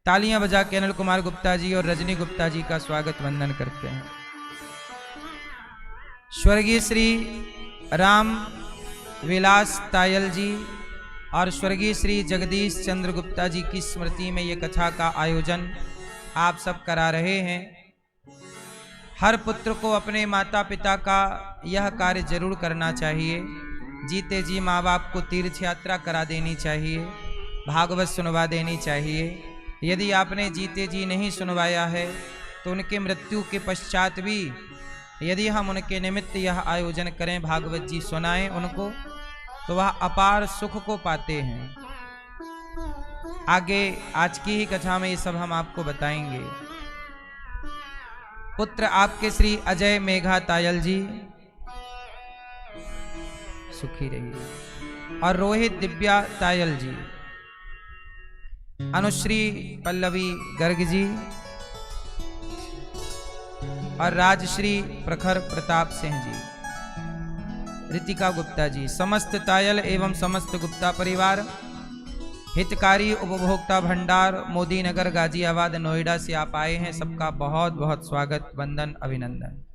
तालियां बजा के अनिल कुमार गुप्ता जी और रजनी गुप्ता जी का स्वागत वंदन करते हैं। स्वर्गीय श्री राम विलास तायल जी और स्वर्गीय श्री जगदीश चंद्र गुप्ता जी की स्मृति में ये कथा का आयोजन आप सब करा रहे हैं। हर पुत्र को अपने माता पिता का यह कार्य जरूर करना चाहिए। जीते जी माँ बाप को तीर्थ यात्रा करा देनी चाहिए, भागवत सुनवा देनी चाहिए। यदि आपने जीते जी नहीं सुनवाया है तो उनके मृत्यु के पश्चात भी यदि हम उनके निमित्त यह आयोजन करें, भागवत जी सुनाएं उनको, तो वह अपार सुख को पाते हैं। आगे आज की ही कथा में ये सब हम आपको बताएंगे। पुत्र आपके श्री अजय मेघा तायल जी सुखी रहिए और रोहित दिव्या तायल जी, अनुश्री पल्लवी गर्ग जी और राजश्री प्रखर प्रताप सिंह जी, रितिका गुप्ता जी, समस्त तायल एवं समस्त गुप्ता परिवार, हितकारी उपभोक्ता भंडार मोदी नगर गाजियाबाद नोएडा से आप आए हैं, सबका बहुत बहुत स्वागत वंदन अभिनंदन।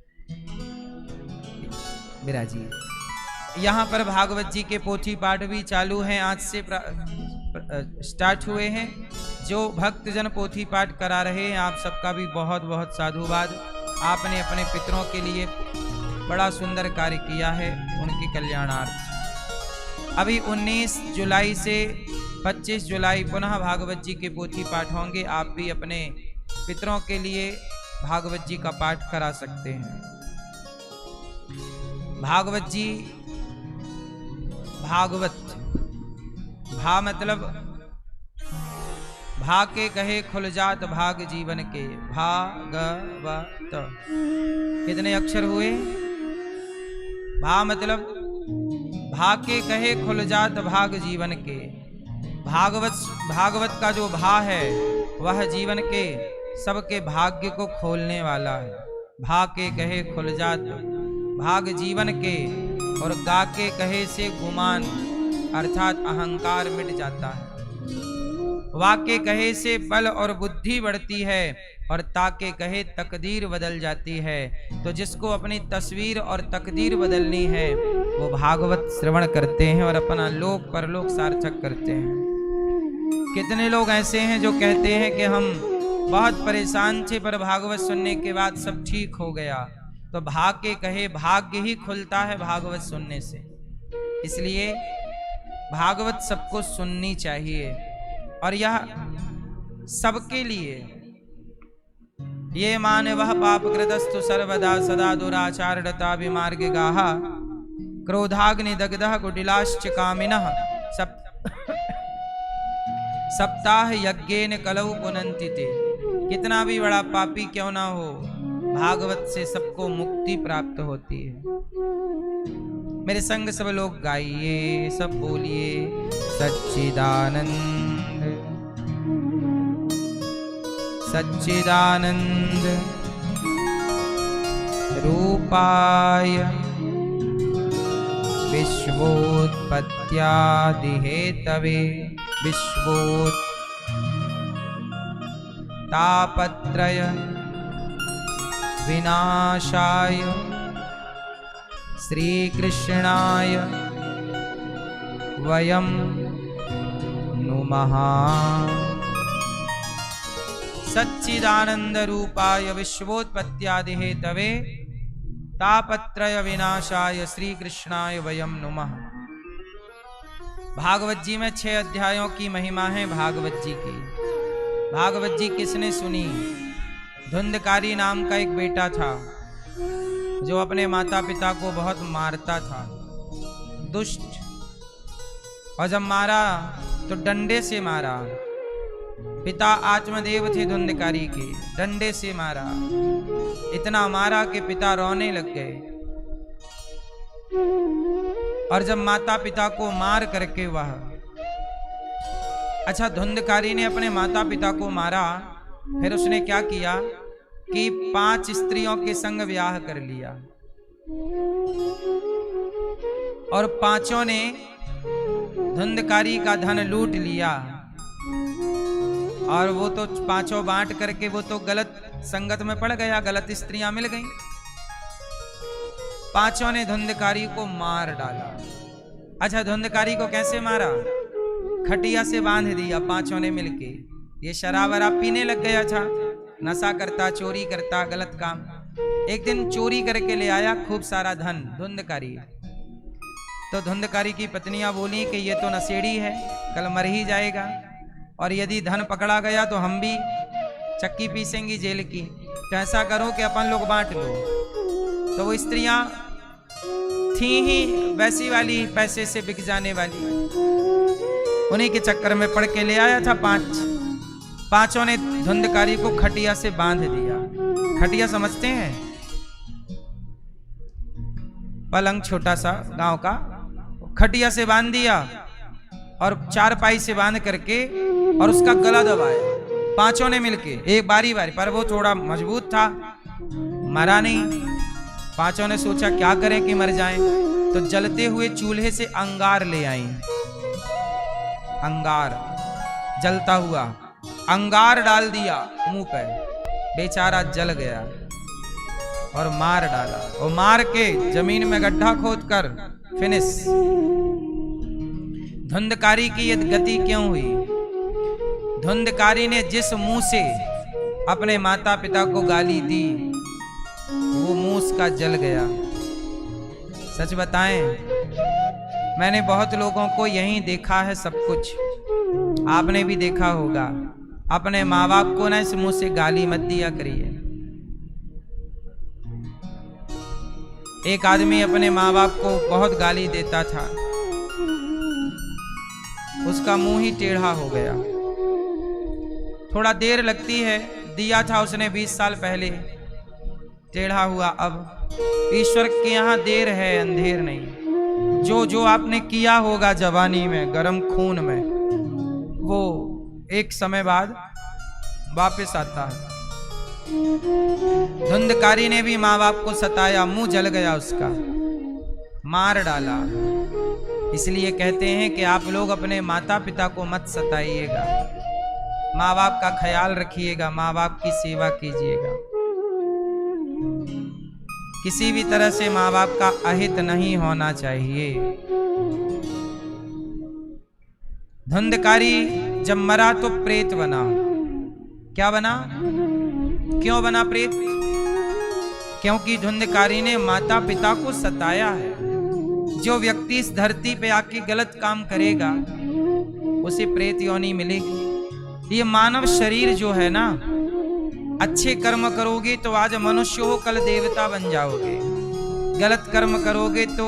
विराजी यहाँ पर भागवत जी के पोथी पाठ भी चालू हैं, आज से स्टार्ट हुए हैं। जो भक्तजन पोथी पाठ करा रहे हैं आप सबका भी बहुत बहुत साधुवाद। आपने अपने पितरों के लिए बड़ा सुंदर कार्य किया है, उनके कल्याणार्थ। अभी 19 जुलाई से 25 जुलाई पुनः भागवत जी के पोथी पाठ होंगे। आप भी अपने पितरों के लिए भागवत जी का पाठ करा सकते हैं। भागवत जी, भागवत भा मतलब भा के कहे खुल जात भाग जीवन के, भागवत कितने अक्षर हुए? भा मतलब भा के कहे खुल जात भाग जीवन के। भागवत का जो भा है वह जीवन के सबके भाग्य को खोलने वाला है। भा के कहे खुल जात भाग जीवन के और गा के कहे से गुमान अर्थात अहंकार मिट जाता है। वा के कहे से बल और बुद्धि बढ़ती है और ता के कहे तकदीर बदल जाती है। तो जिसको अपनी तस्वीर और तकदीर बदलनी है वो भागवत श्रवण करते हैं और अपना लोक परलोक सार्थक करते हैं। कितने लोग ऐसे हैं जो कहते हैं कि हम बहुत परेशान थे पर भागवत सुनने के बाद सब ठीक हो गया। तो भाग के कहे भाग्य ही खुलता है भागवत सुनने से। इसलिए भागवत सबको सुननी चाहिए और यह सबके लिए। ये माने वह पाप कृतस्तु सर्वदा सदा दुराचारता विमार्ग गाहा क्रोधाग्नि दग्धः कुटिलाश्च कामिनः सप्ताह यज्ञेन कलौ पुनन्ति ते। कितना भी बड़ा पापी क्यों ना हो, भागवत से सबको मुक्ति प्राप्त होती है। मेरे संग सब लोग गाइए, सब बोलिए सच्चिदानंद सच्चिदानंद रूपाय विश्वोत्पत्त्यादिहेतवे तापत्रय विनाशाय श्री कृष्णाय वयं नुमः। सच्चिदानंद रूपाय विश्वोत्पत्त्यादिहेतवे तापत्रय विनाशाय श्री कृष्णाय वयं नुमः। भागवत जी में 6 अध्यायों की महिमा है। भागवत जी की भागवत जी किसने सुनी? धुंधकारी नाम का एक बेटा था जो अपने माता पिता को बहुत मारता था, दुष्ट। और जब मारा तो डंडे से मारा। पिता आत्मदेव थे धुंधकारी के, डंडे से मारा। इतना मारा कि पिता रोने लग गए। और जब माता पिता को मार करके वह धुंधकारी ने अपने माता पिता को मारा, फिर उसने क्या किया कि 5 स्त्रियों के संग विवाह कर लिया और 5 ने धुंधकारी का धन लूट लिया। और वो तो पांचों बांट करके वो तो गलत संगत में पड़ गया, गलत स्त्रियां मिल गईं। पांचों ने धुंधकारी को मार डाला। अच्छा, धुंधकारी को कैसे मारा? खटिया से बांध दिया पांचों ने मिलके। ये शराब वराब पीने लग गया था, नशा करता, चोरी करता, गलत काम। एक दिन चोरी करके ले आया खूब सारा धन धुंधकारी। तो धुंधकारी की पत्नियां बोली कि ये तो नशेड़ी है, कल मर ही जाएगा, और यदि धन पकड़ा गया तो हम भी चक्की पीसेंगी जेल की, तो ऐसा करो कि अपन लोग बांट लो। तो वो स्त्रियां थी ही वैसी वाली, पैसे से बिक जाने वाली, उन्हीं के चक्कर में पड़ के ले आया था। पांचों ने धुंधकारी को खटिया से बांध दिया। खटिया समझते हैं? पलंग छोटा सा गांव का, खटिया से बांध दिया और चारपाई से बांध करके और उसका गला दबाया पांचों ने मिलके, एक बारी बारी। पर वो थोड़ा मजबूत था, मरा नहीं। पांचों ने सोचा क्या करें कि मर जाएं, तो जलते हुए चूल्हे से अंगार ले आई। अंगार जलता हुआ अंगार डाल दिया मुंह पे, बेचारा जल गया और मार डाला। और मार के जमीन में गड्ढा खोदकर फिनिश। धुंधकारी की ये गति क्यों हुई? धुंधकारी ने जिस मुंह से अपने माता पिता को गाली दी, वो मुंह उसका जल गया। सच बताएं, मैंने बहुत लोगों को यहीं देखा है सब कुछ, आपने भी देखा होगा। अपने माँ बाप को ना इस मुंह से गाली मत दिया करिए। एक आदमी अपने माँ बाप को बहुत गाली देता था, उसका मुंह ही टेढ़ा हो गया। थोड़ा देर लगती है, दिया था उसने 20 साल पहले, टेढ़ा हुआ। अब ईश्वर के यहाँ देर है, अंधेर नहीं। जो जो आपने किया होगा जवानी में, गरम खून में, वो एक समय बाद वापस आता है। धुंधकारी ने भी माँ बाप को सताया, मुंह जल गया उसका, मार डाला। इसलिए कहते हैं कि आप लोग अपने माता पिता को मत सताइएगा, माँ बाप का ख्याल रखिएगा, माँ बाप की सेवा कीजिएगा। किसी भी तरह से माँ बाप का अहित नहीं होना चाहिए। धुंधकारी जब मरा तो प्रेत बना। क्या बना? क्यों बना प्रेत? क्योंकि धुंधकारी ने माता पिता को सताया है। जो व्यक्ति इस धरती पे आके गलत काम करेगा, उसे प्रेत योनि मिलेगी। ये मानव शरीर जो है ना, अच्छे कर्म करोगे तो आज मनुष्य हो, कल देवता बन जाओगे। गलत कर्म करोगे तो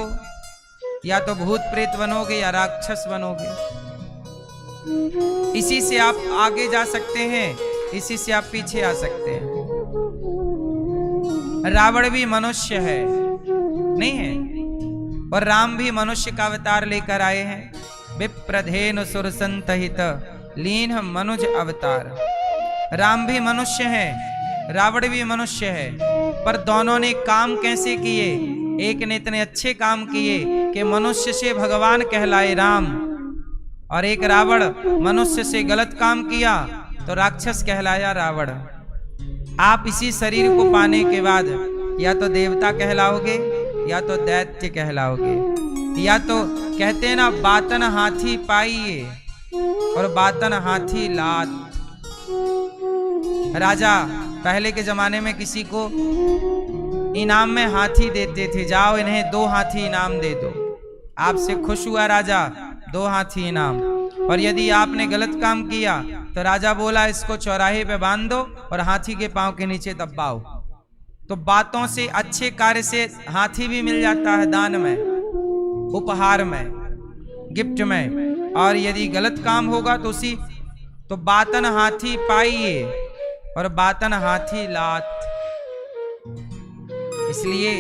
या तो भूत प्रेत बनोगे या राक्षस बनोगे। इसी से आप आगे जा सकते हैं, इसी से आप पीछे आ सकते हैं। रावण भी मनुष्य है, नहीं है? और राम भी मनुष्य का अवतार लेकर आए हैं। विप्रधेनु सुरसंतहित लीन मनुज अवतार। राम भी मनुष्य है, रावण भी मनुष्य है, पर दोनों ने काम कैसे किए? एक ने इतने अच्छे काम किए कि मनुष्य से भगवान कहलाए राम, और एक रावण मनुष्य से गलत काम किया तो राक्षस कहलाया रावण। आप इसी शरीर को पाने के बाद या तो देवता कहलाओगे या तो दैत्य कहलाओगे, या तो कहते हैं ना, बातन हाथी पाइए और बातन हाथी लात। राजा पहले के जमाने में किसी को इनाम में हाथी देते थे, जाओ इन्हें 2 हाथी इनाम दे दो। आपसे खुश हुआ राजा, 2 हाथी इनाम। और यदि आपने गलत काम किया तो राजा बोला इसको चौराहे पे बांध दो और हाथी के पांव के नीचे दबाओ। तो बातों से, अच्छे कार्य से हाथी भी मिल जाता है दान में, उपहार में, गिफ्ट में। और यदि गलत काम होगा तो तो बातन हाथी पाइए और बातन हाथी लात। इसलिए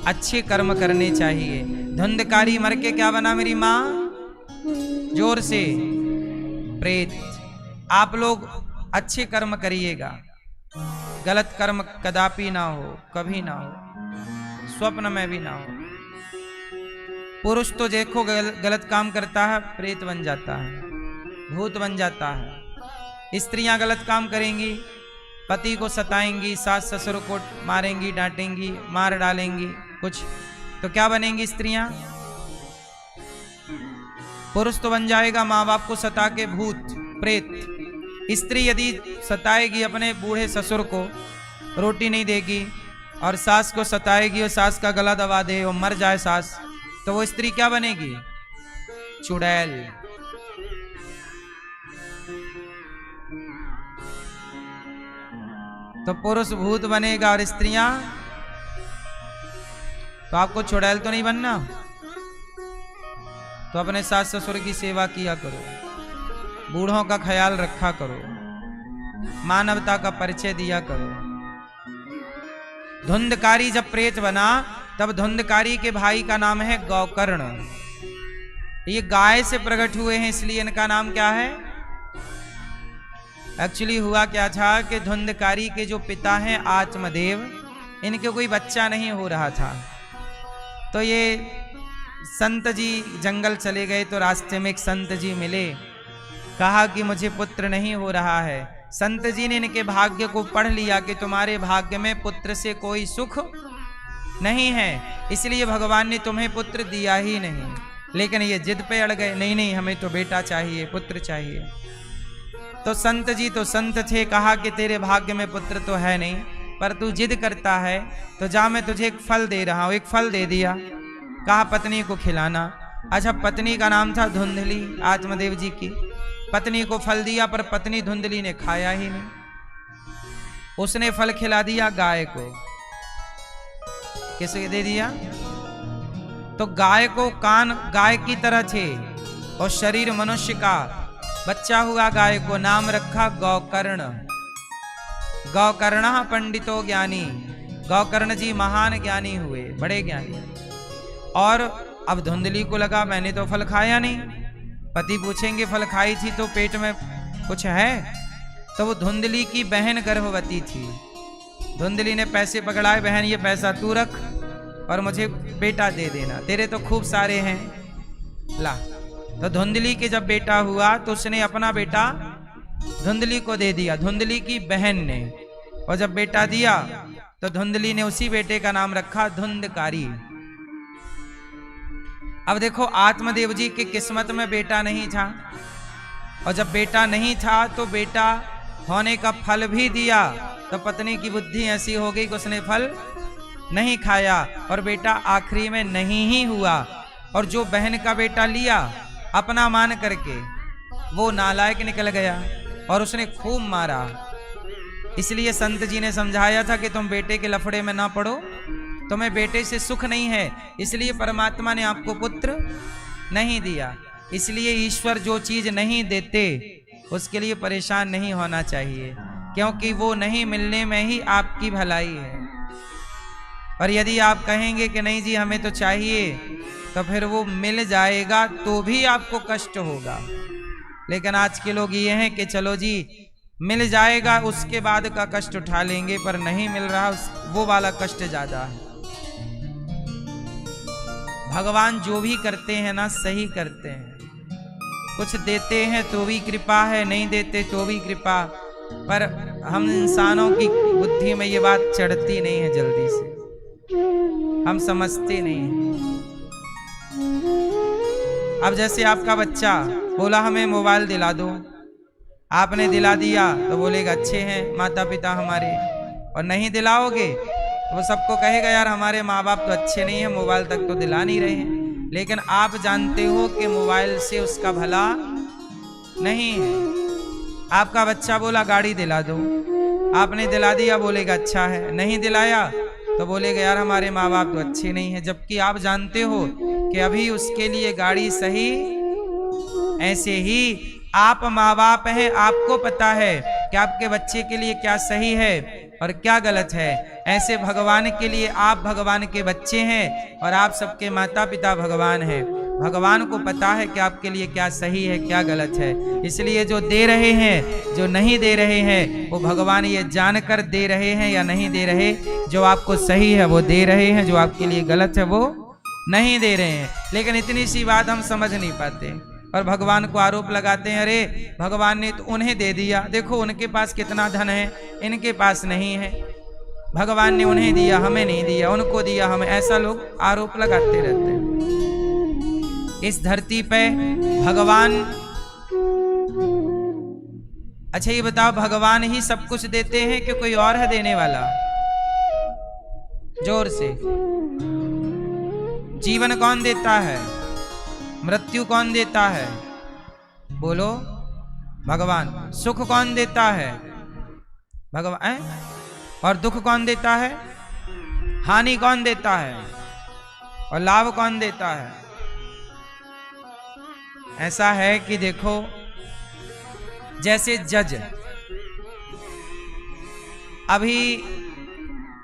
अच्छे कर्म करने चाहिए। धुंधकारी मर के क्या बना मेरी माँ? जोर से, प्रेत। आप लोग अच्छे कर्म करिएगा, गलत कर्म कदापि ना हो, कभी ना हो, स्वप्न में भी ना हो। पुरुष तो देखो गलत काम करता है, प्रेत बन जाता है, भूत बन जाता है। स्त्रियां गलत काम करेंगी, पति को सताएंगी, सास ससुर को मारेंगी, डांटेंगी, मार डालेंगी कुछ, तो क्या बनेंगी स्त्रियां? पुरुष तो बन जाएगा माँ बाप को सता के भूत प्रेत। स्त्री यदि सताएगी अपने बूढ़े ससुर को, रोटी नहीं देगी, और सास को सताएगी और सास का गला दबा दे और मर जाए सास, तो वो स्त्री क्या बनेगी? चुड़ैल। तो पुरुष भूत बनेगा और स्त्रियां, तो आपको चुड़ैल तो नहीं बनना। तो अपने सास ससुर की सेवा किया करो, बूढ़ों का ख्याल रखा करो, मानवता का परिचय दिया करो। धुंधकारी जब प्रेत बना तब धुंधकारी के भाई का नाम है गौकर्ण। ये गाय से प्रकट हुए हैं, इसलिए इनका नाम क्या है? एक्चुअली हुआ क्या था कि धुंधकारी के जो पिता हैं आत्मदेव, इनके कोई बच्चा नहीं हो रहा था। तो ये संत जी जंगल चले गए, तो रास्ते में एक संत जी मिले, कहा कि मुझे पुत्र नहीं हो रहा है। संत जी ने इनके भाग्य को पढ़ लिया कि तुम्हारे भाग्य में पुत्र से कोई सुख नहीं है, इसलिए भगवान ने तुम्हें पुत्र दिया ही नहीं। लेकिन ये जिद पे अड़ गए, नहीं नहीं हमें तो बेटा चाहिए, पुत्र चाहिए। तो संत जी तो संत थे, कहा कि तेरे भाग्य में पुत्र तो है नहीं, पर तू जिद करता है तो जा मैं तुझे एक फल दे रहा हूँ। एक फल दे दिया, कहा पत्नी को खिलाना। अच्छा, पत्नी का नाम था धुंधली, आत्मदेव जी की पत्नी को फल दिया, पर पत्नी धुंधली ने खाया ही नहीं। उसने फल खिला दिया गाय को। किसे दे दिया? तो गाय को कान गाय की तरह थे और शरीर मनुष्य का। बच्चा हुआ गाय को, नाम रखा गौकर्ण। गौकर्ण पंडितो ज्ञानी, गौकर्ण जी महान ज्ञानी हुए, बड़े ज्ञानी। और अब धुंधली को लगा मैंने तो फल खाया नहीं, पति पूछेंगे फल खाई थी तो पेट में कुछ है। तो वो धुंधली की बहन गर्भवती थी। धुंधली ने पैसे पकड़ाए, बहन ये पैसा तू रख और मुझे बेटा दे देना, तेरे तो खूब सारे हैं, ला। तो धुंधली के जब बेटा हुआ तो उसने अपना बेटा धुंधली को दे दिया, धुंधली की बहन ने। और जब बेटा दिया तो धुंधली ने उसी बेटे का नाम रखा धुंधकारी। अब देखो, आत्मदेव जी की किस्मत में बेटा नहीं था, और जब बेटा नहीं था तो बेटा होने का फल भी दिया, तो पत्नी की बुद्धि ऐसी हो गई कि उसने फल नहीं खाया और बेटा आखिरी में नहीं ही हुआ। और जो बहन का बेटा लिया अपना मान करके, वो नालायक निकल गया और उसने खूब मारा। इसलिए संत जी ने समझाया था कि तुम बेटे के लफड़े में ना पड़ो, तुम्हें बेटे से सुख नहीं है, इसलिए परमात्मा ने आपको पुत्र नहीं दिया। इसलिए ईश्वर जो चीज नहीं देते उसके लिए परेशान नहीं होना चाहिए, क्योंकि वो नहीं मिलने में ही आपकी भलाई है। और यदि आप कहेंगे कि नहीं जी हमें तो चाहिए, तो फिर वो मिल जाएगा तो भी आपको कष्ट होगा। लेकिन आज के लोग ये हैं कि चलो जी मिल जाएगा, उसके बाद का कष्ट उठा लेंगे, पर नहीं मिल रहा वो वाला कष्ट ज्यादा है। भगवान जो भी करते हैं ना सही करते हैं। कुछ देते हैं तो भी कृपा है, नहीं देते तो भी कृपा। पर हम इंसानों की बुद्धि में ये बात चढ़ती नहीं है, जल्दी से हम समझते नहीं हैं। अब जैसे आपका बच्चा बोला हमें मोबाइल दिला दो, आपने दिला दिया तो बोलेगा अच्छे हैं माता पिता हमारे, और नहीं दिलाओगे तो वो सबको कहेगा यार हमारे माँ बाप तो अच्छे नहीं है, मोबाइल तक तो दिला नहीं रहे हैं। लेकिन आप जानते हो कि मोबाइल से उसका भला नहीं है। आपका बच्चा बोला गाड़ी दिला दो, आपने दिला दिया, बोलेगा अच्छा है, नहीं दिलाया तो बोलेगा यार हमारे माँ बाप तो अच्छे नहीं है। जबकि आप जानते हो कि अभी उसके लिए गाड़ी सही। ऐसे ही आप माँ बाप हैं, आपको पता है कि आपके बच्चे के लिए क्या सही है और क्या गलत है। ऐसे भगवान के लिए आप भगवान के बच्चे हैं और आप सबके माता पिता भगवान हैं। भगवान को पता है कि आपके लिए क्या सही है क्या गलत है। इसलिए जो दे रहे हैं, जो नहीं दे रहे हैं, वो भगवान ये जानकर दे रहे हैं या नहीं दे रहे। जो आपको सही है वो दे रहे हैं, जो आपके लिए गलत है वो नहीं दे रहे हैं। लेकिन इतनी सी बात हम समझ नहीं पाते। और भगवान को आरोप लगाते हैं, अरे भगवान ने तो उन्हें दे दिया, देखो उनके पास कितना धन है, इनके पास नहीं है, भगवान ने उन्हें दिया हमें नहीं दिया, उनको दिया हमें, ऐसा लोग आरोप लगाते रहते हैं। इस धरती पे भगवान, अच्छा ये बताओ, भगवान ही सब कुछ देते हैं कि कोई और है देने वाला? जोर से। जीवन कौन देता है? मृत्यु कौन देता है? बोलो। भगवान। सुख कौन देता है? भगवान। और दुख कौन देता है? हानि कौन देता है? और लाभ कौन देता है? ऐसा है कि देखो, जैसे जज, अभी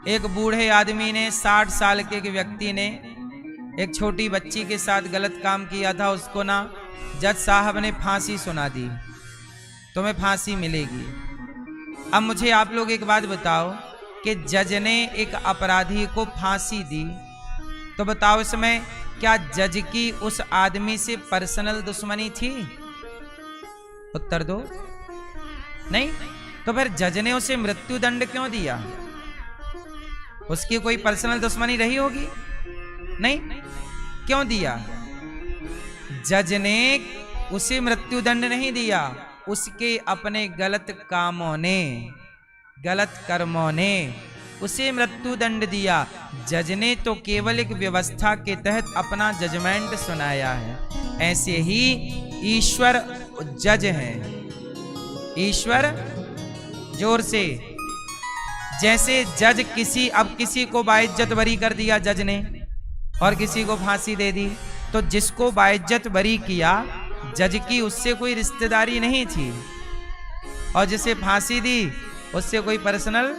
एक बूढ़े आदमी ने, 60 साल के एक व्यक्ति ने एक छोटी बच्ची के साथ गलत काम किया था, उसको ना जज साहब ने फांसी सुना दी, तुम्हें फांसी मिलेगी। अब मुझे आप लोग एक बात बताओ कि जज ने एक अपराधी को फांसी दी, तो बताओ इसमें क्या जज की उस आदमी से पर्सनल दुश्मनी थी? उत्तर दो। नहीं। तो फिर जज ने उसे मृत्यु दंड क्यों दिया? उसकी कोई पर्सनल दुश्मनी रही होगी? नहीं। क्यों दिया? जज ने उसे मृत्यु दंड नहीं दिया, उसके अपने गलत कामों ने, गलत कर्मों ने उसे मृत्यु दंड दिया। जज ने तो केवल एक व्यवस्था के तहत अपना जजमेंट सुनाया है। ऐसे ही ईश्वर जज हैं। ईश्वर, जोर से। जैसे जज किसी को बाइज्जत बरी कर दिया जज ने, और किसी को फांसी दे दी, तो जिसको बाइज्जत बरी किया जज की उससे कोई रिश्तेदारी नहीं थी, और जिसे फांसी दी उससे कोई पर्सनल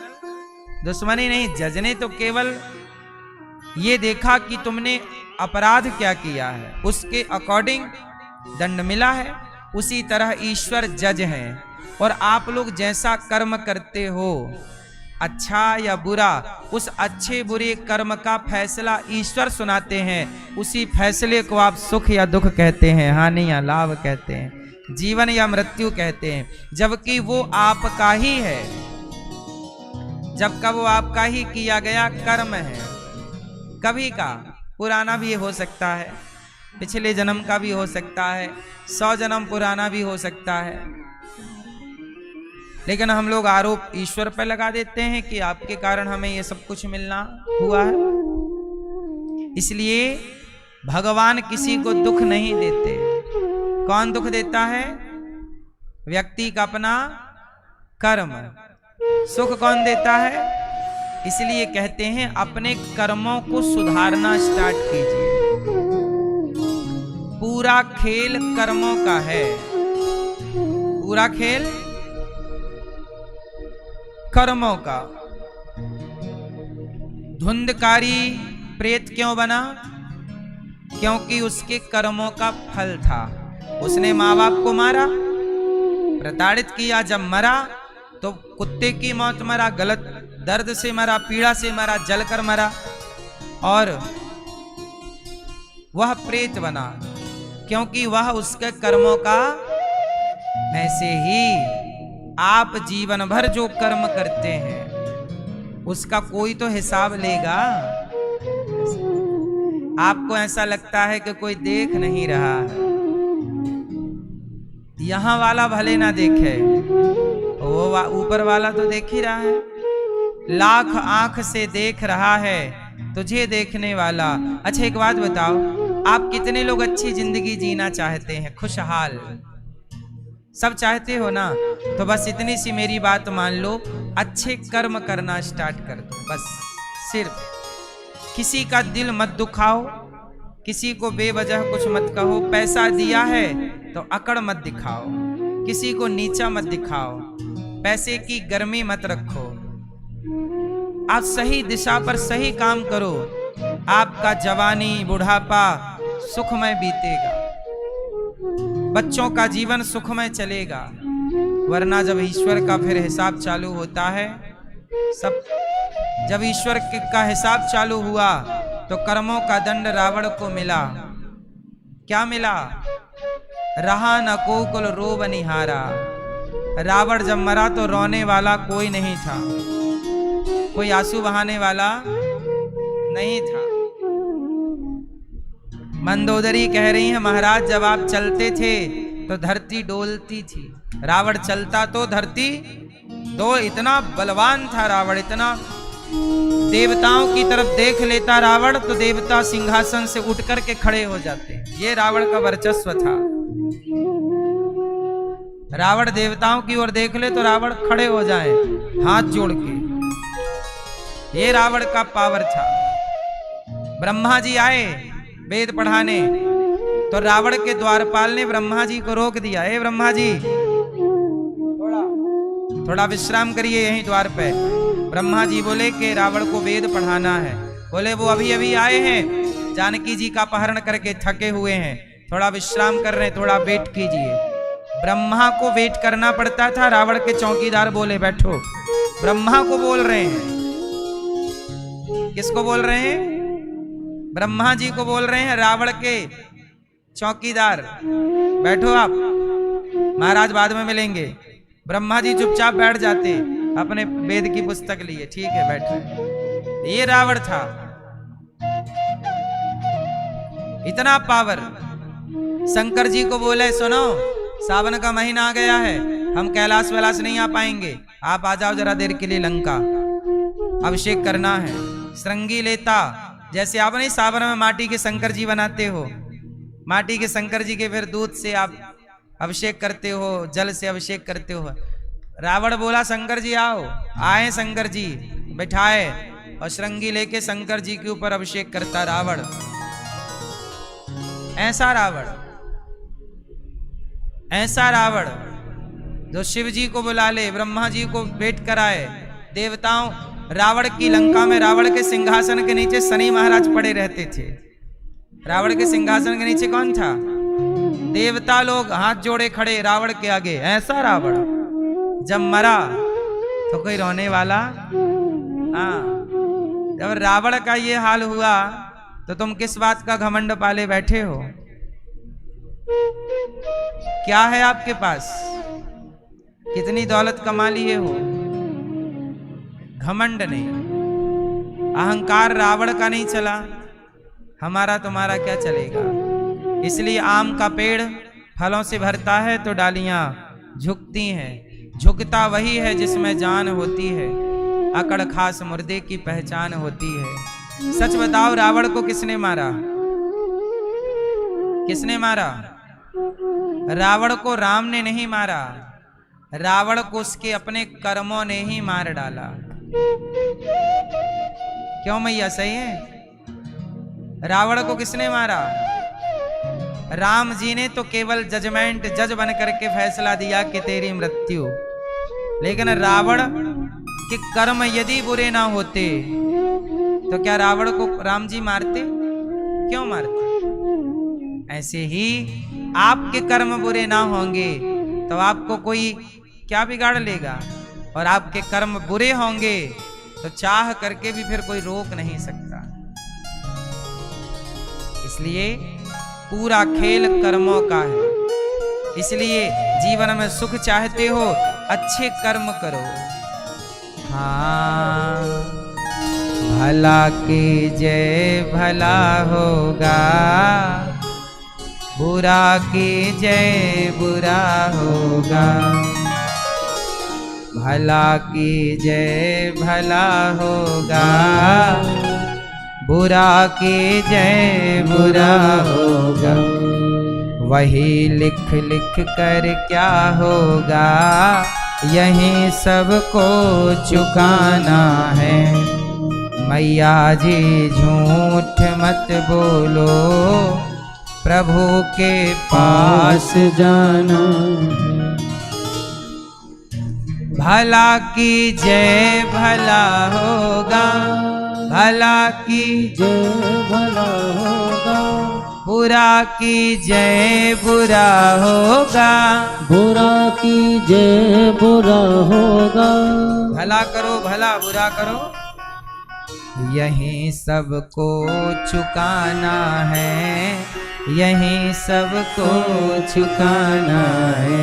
दुश्मनी नहीं। जज ने तो केवल ये देखा कि तुमने अपराध क्या किया है, उसके अकॉर्डिंग दंड मिला है। उसी तरह ईश्वर जज है, और आप लोग जैसा कर्म करते हो, अच्छा या बुरा, उस अच्छे बुरे कर्म का फैसला ईश्वर सुनाते हैं। उसी फैसले को आप सुख या दुख कहते हैं, हानि या लाभ कहते हैं, जीवन या मृत्यु कहते हैं, जबकि वो आपका ही है, जबकि वो आपका ही किया गया कर्म है। कभी का पुराना भी हो सकता है, पिछले जन्म का भी हो सकता है, 100 जन्म पुराना भी हो सकता है, लेकिन हम लोग आरोप ईश्वर पर लगा देते हैं कि आपके कारण हमें ये सब कुछ मिलना हुआ है। इसलिए भगवान किसी को दुख नहीं देते। कौन दुख देता है? व्यक्ति का अपना कर्म। सुख कौन देता है? इसलिए कहते हैं अपने कर्मों को सुधारना स्टार्ट कीजिए। पूरा खेल कर्मों का है, पूरा खेल कर्मों का। धुंधकारी प्रेत क्यों बना? क्योंकि उसके कर्मों का फल था। उसने माँ बाप को मारा, प्रताड़ित किया, जब मरा तो कुत्ते की मौत मरा, गलत दर्द से मरा, पीड़ा से मरा, जलकर मरा, और वह प्रेत बना क्योंकि वह उसके कर्मों का। ऐसे ही आप जीवन भर जो कर्म करते हैं उसका कोई तो हिसाब लेगा। आपको ऐसा लगता है कि कोई देख नहीं रहा है, यहां वाला भले ना देखे, वो ऊपर वाला तो देख ही रहा है। लाख आंख से देख रहा है तुझे देखने वाला। अच्छा एक बात बताओ, आप कितने लोग अच्छी जिंदगी जीना चाहते हैं, खुशहाल? सब चाहते हो ना? तो बस इतनी सी मेरी बात मान लो, अच्छे कर्म करना स्टार्ट कर दो। बस सिर्फ किसी का दिल मत दुखाओ, किसी को बेवजह कुछ मत कहो। पैसा दिया है तो अकड़ मत दिखाओ, किसी को नीचा मत दिखाओ, पैसे की गर्मी मत रखो। आप सही दिशा पर सही काम करो, आपका जवानी बुढ़ापा सुखमय बीतेगा, बच्चों का जीवन सुखमय चलेगा। वरना जब ईश्वर का फिर हिसाब चालू होता है, सब जब ईश्वर का हिसाब चालू हुआ तो कर्मों का दंड रावण को मिला। क्या मिला? रहा न कोकुल रो बनिहारा। रावण जब मरा तो रोने वाला कोई नहीं था, कोई आंसू बहाने वाला नहीं था। मंदोदरी कह रही है, महाराज जब आप चलते थे तो धरती डोलती थी। रावण चलता तो धरती तो इतना बलवान था रावण, इतना देवताओं की तरफ देख लेता रावण तो देवता सिंहासन से उठ करके खड़े हो जाते। ये रावण का वर्चस्व था। रावण देवताओं की ओर देख ले तो रावण खड़े हो जाए हाथ जोड़ के। ये रावण का पावर था। ब्रह्मा जी आए वेद पढ़ाने तो रावण के द्वारपाल ने ब्रह्मा जी को रोक दिया। हे ब्रह्मा जी थोड़ा विश्राम करिए यहीं द्वार पे। ब्रह्मा जी बोले कि रावण को वेद पढ़ाना है। बोले वो अभी अभी आए हैं, जानकी जी का अपहरण करके थके हुए हैं, थोड़ा विश्राम कर रहे हैं, थोड़ा वेट कीजिए। ब्रह्मा को वेट करना पड़ता था। रावण के चौकीदार बोले बैठो। ब्रह्मा को बोल रहे हैं। किसको बोल रहे हैं? ब्रह्मा जी को बोल रहे हैं। रावण के चौकीदार बैठो आप, महाराज बाद में मिलेंगे। ब्रह्मा जी चुपचाप बैठ जाते, अपने वेद की पुस्तक लिए। ठीक है बैठे। ये रावण था, इतना पावर। शंकर जी को बोले सुनो, सावन का महीना आ गया है, हम कैलाश वैलाश नहीं आ पाएंगे, आप आ जाओ जरा देर के लिए लंका, अभिषेक करना है। श्रृंगी लेता, जैसे आप नहीं सावन में माटी के शंकर जी बनाते हो, माटी के शंकर जी के फिर दूध से आप अभिषेक करते हो, जल से अभिषेक करते हो। रावण बोला शंकर जी आओ। आए शंकर जी, बैठाए और श्रृंगी लेके शंकर जी के ऊपर अभिषेक करता रावण। ऐसा रावण, ऐसा रावण जो शिव जी को बुला ले, ब्रह्मा जी को भेंट कराए, देवताओं। रावण की लंका में रावण के सिंहासन के नीचे शनि महाराज पड़े रहते थे। रावण के सिंहासन के नीचे कौन था? देवता लोग हाथ जोड़े खड़े रावण के आगे। ऐसा रावण जब मरा तो कोई रोने वाला? हाँ, जब रावण का ये हाल हुआ तो तुम किस बात का घमंड पाले बैठे हो? क्या है आपके पास? कितनी दौलत कमा लिए हो? घमंड नहीं, अहंकार रावण का नहीं चला, हमारा तुम्हारा क्या चलेगा? इसलिए आम का पेड़ फलों से भरता है तो डालियां झुकती हैं। झुकता वही है जिसमें जान होती है, अकड़ खास मुर्दे की पहचान होती है। सच बताओ, रावण को किसने मारा? किसने मारा? रावण को राम ने नहीं मारा, रावण को उसके अपने कर्मों ने ही मार डाला। क्यों मैया, सही है? रावण को किसने मारा? राम जी ने तो केवल जज बन करके फैसला दिया कि तेरी मृत्यु, लेकिन रावण के कर्म यदि बुरे ना होते तो क्या रावण को राम जी मारते? क्यों मारते? ऐसे ही आपके कर्म बुरे ना होंगे तो आपको कोई क्या बिगाड़ लेगा, और आपके कर्म बुरे होंगे तो चाह करके भी फिर कोई रोक नहीं सकता। इसलिए पूरा खेल कर्मों का है। इसलिए जीवन में सुख चाहते हो, अच्छे कर्म करो। हाँ, भला कीजिए भला होगा, बुरा कीजिए बुरा होगा। भला कीजिए भला होगा, बुरा कीजिए बुरा होगा। वही लिख लिख कर क्या होगा, यही सबको चुकाना है। मैया जी झूठ मत बोलो, प्रभु के पास जाना है। भला कीजिए भला होगा, भला कीजिए भला होगा, बुरा कीजिए बुरा होगा। बुरा कीजिए बुरा होगा। भला करो भला, बुरा करो यहीं सबको चुकाना है, यहीं सबको चुकाना है,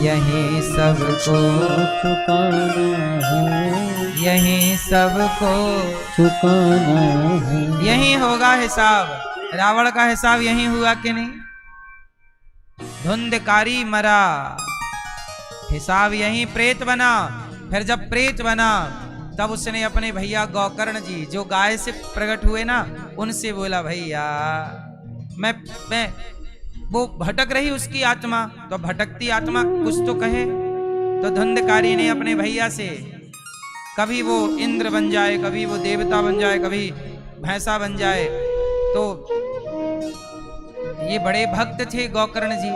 यहीं सबको चुकाना है, यहीं सबको चुकाना है। यहीं होगा हिसाब। रावण का हिसाब यहीं हुआ कि नहीं? धुंधकारी मरा, हिसाब यहीं प्रेत बना। फिर जब प्रेत बना तब उसने अपने भैया गौकर्ण जी जो गाय से प्रकट हुए ना, उनसे बोला भैया मैं वो भटक रही उसकी आत्मा, तो भटकती आत्मा कुछ तो कहे। तो धुंधकारी ने अपने भैया से, कभी वो इंद्र बन जाए, कभी वो देवता बन जाए, कभी भैंसा बन जाए। तो ये बड़े भक्त थे गौकर्ण जी।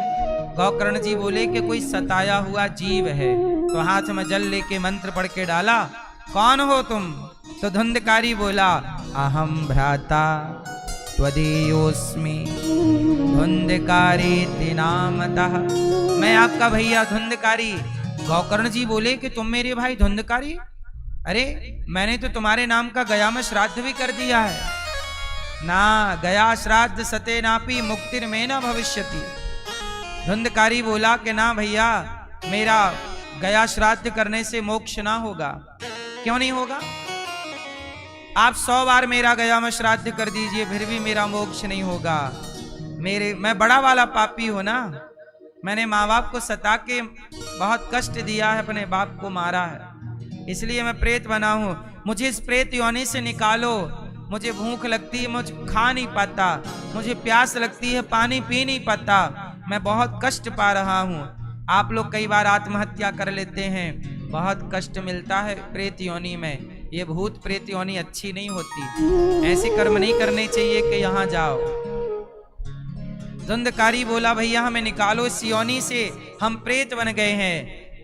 गौकर्ण जी बोले कि कोई सताया हुआ जीव है, तो हाथ में जल लेके मंत्र पढ़ के डाला, कौन हो तुम? तो धुंधकारी बोला, अहम भ्राता त्वदीयोस्मि धुंधकारी नामतः। मैं आपका भैया धुंधकारी। गौकर्ण जी बोले कि तुम मेरे भाई धुंधकारी? अरे मैंने तो तुम्हारे नाम का गया में श्राद्ध भी कर दिया है ना। गया श्राद्ध सते नापी मुक्तिर में न भविष्यति। धुंधकारी बोला कि ना भैया, मेरा गया श्राद्ध करने से मोक्ष ना होगा। क्यों नहीं होगा? आप 100 बार मेरा गया में श्राद्ध कर दीजिए, फिर भी मेरा मोक्ष नहीं होगा। मैं बड़ा वाला पापी हूं ना। मैंने माँ बाप को सता के बहुत कष्ट दिया है, अपने बाप को मारा है, इसलिए मैं प्रेत बना हूं। मुझे इस प्रेत योनि से निकालो। मुझे भूख लगती है, मुझे खा नहीं पाता, मुझे प्यास लगती है, पानी पी नहीं पाता, मैं बहुत कष्ट पा रहा हूँ। आप लोग कई बार आत्महत्या कर लेते हैं, बहुत कष्ट मिलता है प्रेत योनि में। ये भूत प्रेत योनि अच्छी नहीं होती, ऐसे कर्म नहीं करने चाहिए कि यहाँ जाओ। धुंधकारी बोला भैया हमें निकालो इस योनि से, हम प्रेत बन गए हैं।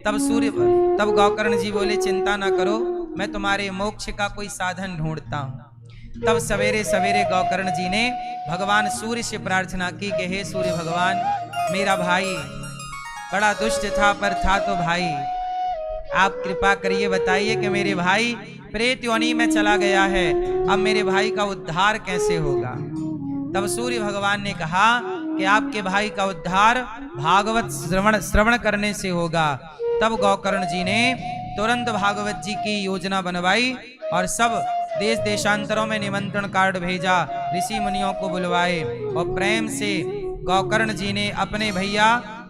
तब गौकर्ण जी बोले चिंता ना करो, मैं तुम्हारे मोक्ष का कोई साधन ढूंढता हूँ। तब सवेरे सवेरे गौकर्ण जी ने भगवान सूर्य से प्रार्थना की कि हे सूर्य भगवान, मेरा भाई बड़ा दुष्ट था पर था तो भाई, आप कृपा करिए, बताइए कि मेरे भाई प्रेत योनि में चला गया है, अब मेरे भाई का उद्धार कैसे होगा। तब सूर्य भगवान ने कहा कि आपके भाई का उद्धार भागवत श्रवण करने से होगा। तब गौकर्ण जी ने तुरंत भागवत जी की योजना बनवाई और सब देश देशांतरों में निमंत्रण कार्ड भेजा, ऋषि मुनियों को बुलवाए और प्रेम से गौकर्ण जी ने अपने भैया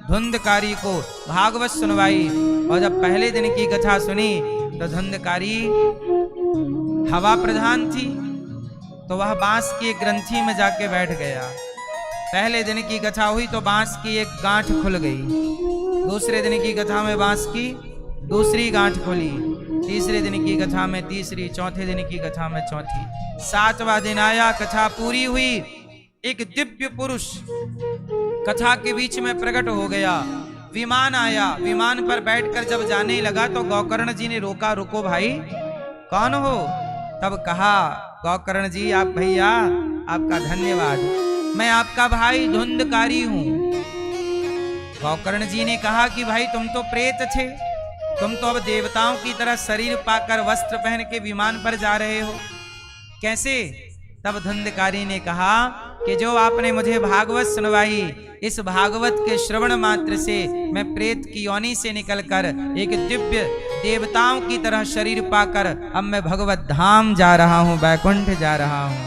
धुंधकारी को भागवत सुनवाई। और जब पहले दिन की कथा सुनी तो धुंधकारी हवा प्रधान थी, तो वह बांस की एक ग्रंथि में जाके बैठ गया। पहले दिन की कथा हुई तो बांस की एक गांठ खुल गई, दूसरे दिन की कथा में बांस की दूसरी गांठ खुली, तीसरे दिन की कथा में तीसरी, चौथे दिन की कथा में चौथी। 7वां दिन आया, कथा पूरी हुई, एक दिव्य पुरुष कथा के बीच में प्रकट हो गया। विमान आया, विमान पर बैठकर जब जाने लगा तो गौकर्ण जी ने रोका, रुको भाई कौन हो? तब कहा गौकर्ण जी आप भैया आपका धन्यवाद, मैं आपका भाई धुंधकारी हूं। गौकर्ण जी ने कहा कि भाई तुम तो प्रेत थे, तुम तो अब देवताओं की तरह शरीर पाकर वस्त्र पहन के विमान पर जा रहे हो, कैसे? तब धुंधकारी ने कहा कि जो आपने मुझे भागवत सुनवाई, इस भागवत के श्रवण मात्र से मैं प्रेत की योनि से निकलकर एक दिव्य देवताओं की तरह शरीर पाकर अब मैं भगवत धाम जा रहा हूं, बैकुंठ जा रहा हूं।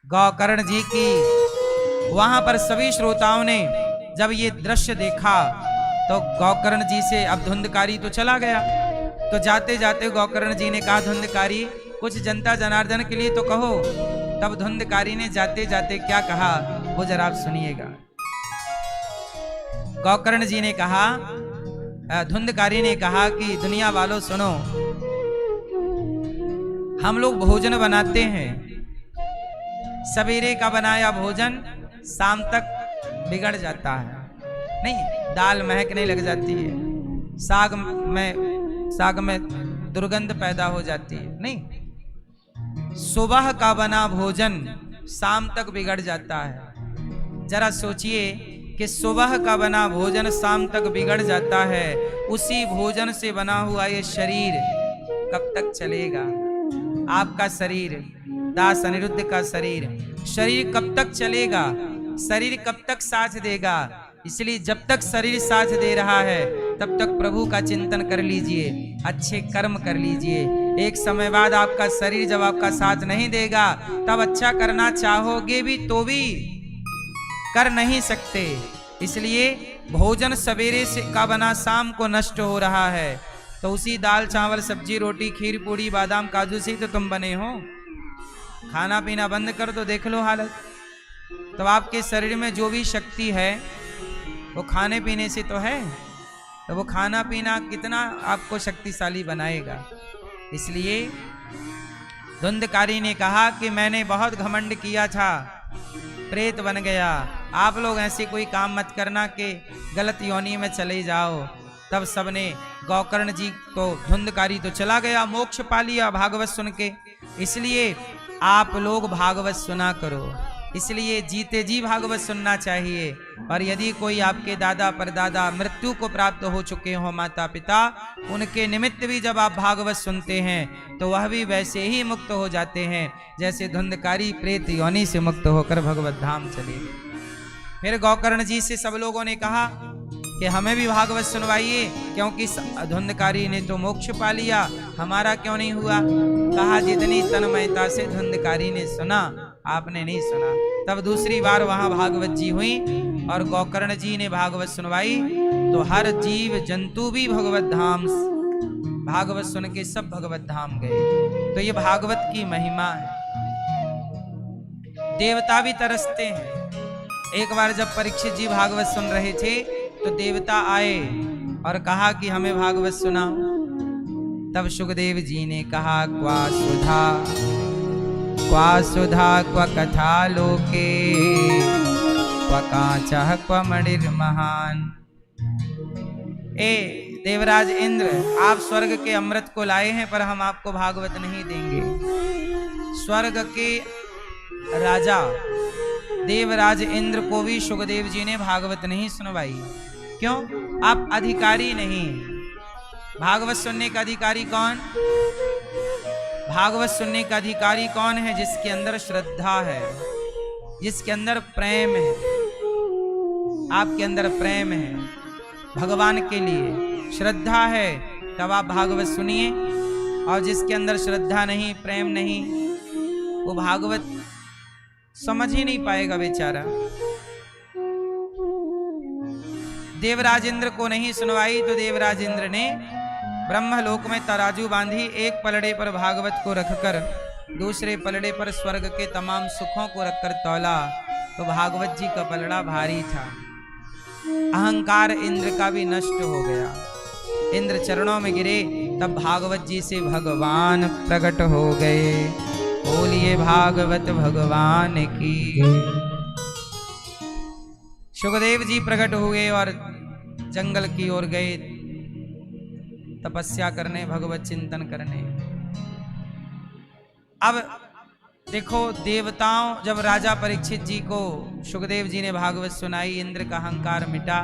गौकर्ण जी की वहां पर सभी श्रोताओं ने जब ये दृश्य देखा तो गौकर्ण जी से, अब धुंधकारी तो चला गया, तो जाते जाते गौकर्ण जी ने कहा धुंधकारी कुछ जनता जनार्दन के लिए तो कहो। तब धुंधकारी ने जाते जाते क्या कहा वो जरा आप सुनिएगा। गौकर्ण जी ने कहा, धुंधकारी ने कहा कि दुनिया वालों सुनो, हम लोग भोजन बनाते हैं, सवेरे का बनाया भोजन शाम तक बिगड़ जाता है, नहीं दाल महकने लग जाती है, साग में दुर्गंध पैदा हो जाती है, नहीं सुबह का बना भोजन शाम तक बिगड़ जाता है। जरा सोचिए कि सुबह का बना भोजन शाम तक बिगड़ जाता है, उसी भोजन से बना हुआ ये शरीर कब तक चलेगा? आपका शरीर, दास अनिरुद्ध का शरीर, शरीर कब तक चलेगा, शरीर कब तक साथ देगा। इसलिए जब तक शरीर साथ दे रहा है तब तक प्रभु का चिंतन कर लीजिए, अच्छे कर्म कर लीजिए। एक समय बाद आपका शरीर जब आपका साथ नहीं देगा तब अच्छा करना चाहोगे भी तो भी कर नहीं सकते। इसलिए भोजन सवेरे से का बना शाम को नष्ट हो रहा है, तो उसी दाल चावल सब्जी रोटी खीर पूड़ी बादाम काजू से तो तुम बने हो। खाना पीना बंद कर दो, देख लो हालत। तो आपके शरीर में जो भी शक्ति है वो खाने पीने से तो है, तो वो खाना पीना कितना आपको शक्तिशाली बनाएगा। इसलिए धुंधकारी ने कहा कि मैंने बहुत घमंड किया था, प्रेत बन गया। आप लोग ऐसे कोई काम मत करना कि गलत योनि में चले जाओ। तब सबने गौकर्ण जी तो धुंधकारी तो चला गया, मोक्ष पा लिया भागवत सुन के। इसलिए आप लोग भागवत सुना करो, इसलिए जीते जी भागवत सुनना चाहिए। और यदि कोई आपके दादा परदादा मृत्यु को प्राप्त हो चुके हो, माता पिता, उनके निमित्त भी जब आप भागवत सुनते हैं तो वह भी वैसे ही मुक्त हो जाते हैं जैसे धुंधकारी प्रेत योनि से मुक्त होकर भगवत धाम चले। फिर गौकर्ण जी से सब लोगों ने कहा कि हमें भी भागवत सुनवाइए, क्योंकि धुंधकारी ने तो मोक्ष पा लिया, हमारा क्यों नहीं हुआ। कहा जितनी तन्मयता से धुंधकारी ने सुना आपने नहीं सुना। तब दूसरी बार वहां भागवत जी हुई और गौकर्ण जी ने भागवत सुनवाई, तो हर जीव जंतु भी भगवत धाम भागवत सुन के सब भगवत धाम गए। तो ये भागवत की महिमा है। देवता भी तरसते हैं। एक बार जब परीक्षित जी भागवत सुन रहे थे तो देवता आए और कहा कि हमें भागवत सुनाओ। तब सुखदेव जी ने कहा क्वा सुधा क्व कथा लोके क्व कांचः क्व मणिर्महान। ए देवराज इंद्र, आप स्वर्ग के अमृत को लाए हैं पर हम आपको भागवत नहीं देंगे। स्वर्ग के राजा देवराज इंद्र को भी सुखदेव जी ने भागवत नहीं सुनवाई। क्यों? आप अधिकारी नहीं। भागवत सुनने का अधिकारी कौन? भागवत सुनने का अधिकारी कौन है? जिसके अंदर श्रद्धा है, जिसके अंदर प्रेम है। आपके अंदर प्रेम है भगवान के लिए, श्रद्धा है, तब आप भागवत सुनिए। और जिसके अंदर श्रद्धा नहीं, प्रेम नहीं, वो भागवत समझ ही नहीं पाएगा बेचारा। देवराज इंद्र को नहीं सुनवाई तो देवराज इंद्र ने ब्रह्मलोक में तराजू बांधी, एक पलड़े पर भागवत को रखकर दूसरे पलड़े पर स्वर्ग के तमाम सुखों को रखकर तौला, तो भागवत जी का पलड़ा भारी था। अहंकार इंद्र का भी नष्ट हो गया, इंद्र चरणों में गिरे। तब भागवत जी से भगवान प्रकट हो गए। बोलिए भागवत भगवान की। सुखदेव जी प्रकट हुए और जंगल की ओर गए तपस्या करने, भगवत चिंतन करने। अब देखो, देवताओं जब राजा परीक्षित जी को सुखदेव जी ने भागवत सुनाई, इंद्र का अहंकार मिटा।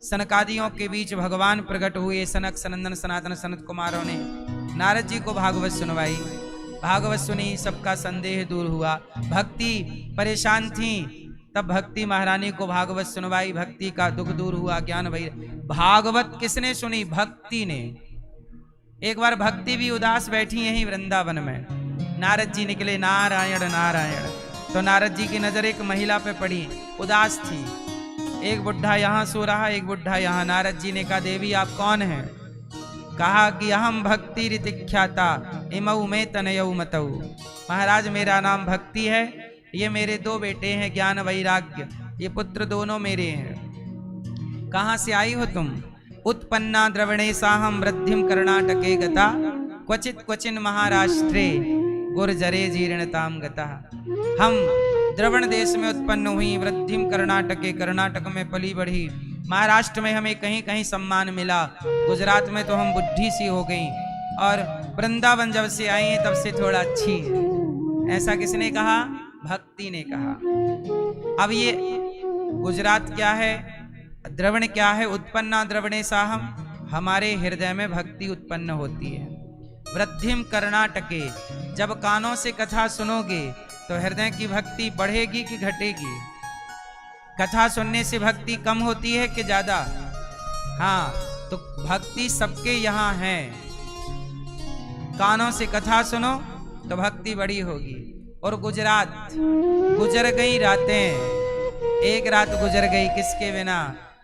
सनकादियों के बीच भगवान प्रकट हुए। सनक सनंदन सनातन सनत कुमारों ने नारद जी को भागवत सुनवाई। भागवत सुनी, सबका संदेह दूर हुआ। भक्ति परेशान थी, तब भक्ति महारानी को भागवत सुनवाई, भक्ति का दुख दूर हुआ, ज्ञान भई। भागवत किसने सुनी? भक्ति ने। एक बार भक्ति भी उदास बैठी यहीं वृंदावन में। नारद जी निकले, नारायण नारायण। तो नारद जी की नजर एक महिला पे पड़ी, उदास थी। एक बुढ़ा यहाँ सो रहा, एक बुढ़ा यहाँ। नारद जी ने कहा, देवी आप कौन हैं? कहा कि अहम भक्ति ऋतिख्याता इमऊ में तनयऊ मतऊ। महाराज मेरा नाम भक्ति है, ये मेरे दो बेटे हैं ज्ञान वैराग्य, ये पुत्र दोनों मेरे हैं। कहाँ से आई हो तुम? उत्पन्ना द्रवणे साहम वृद्धिम कर्णाटके गता क्वचित क्वचिन महाराष्ट्रे गुर्जरे जीर्णताम गता। हम द्रवण देश में उत्पन्न हुई, वृद्धिम कर्णाटके, कर्नाटक में पली बढ़ी, महाराष्ट्र में हमें कहीं कहीं सम्मान मिला, गुजरात में तो हम बुढ़ी सी हो गई, और वृंदावन जब से आई हैं तब से थोड़ा अच्छी है। ऐसा किसने कहा? भक्ति ने कहा। अब ये गुजरात क्या है, द्रवण क्या है? उत्पन्ना द्रवणे साहम, हमारे हृदय में भक्ति उत्पन्न होती है। वृद्धिम कर्णाटके। जब कानों से कथा सुनोगे तो हृदय की भक्ति बढ़ेगी कि घटेगी? कथा सुनने से भक्ति कम होती है कि ज्यादा? हाँ, तो भक्ति सबके यहाँ है। कानों से कथा सुनो तो भक्ति बड़ी होगी। और गुजर गई रातें, एक रात गुजर गई किसके बिना?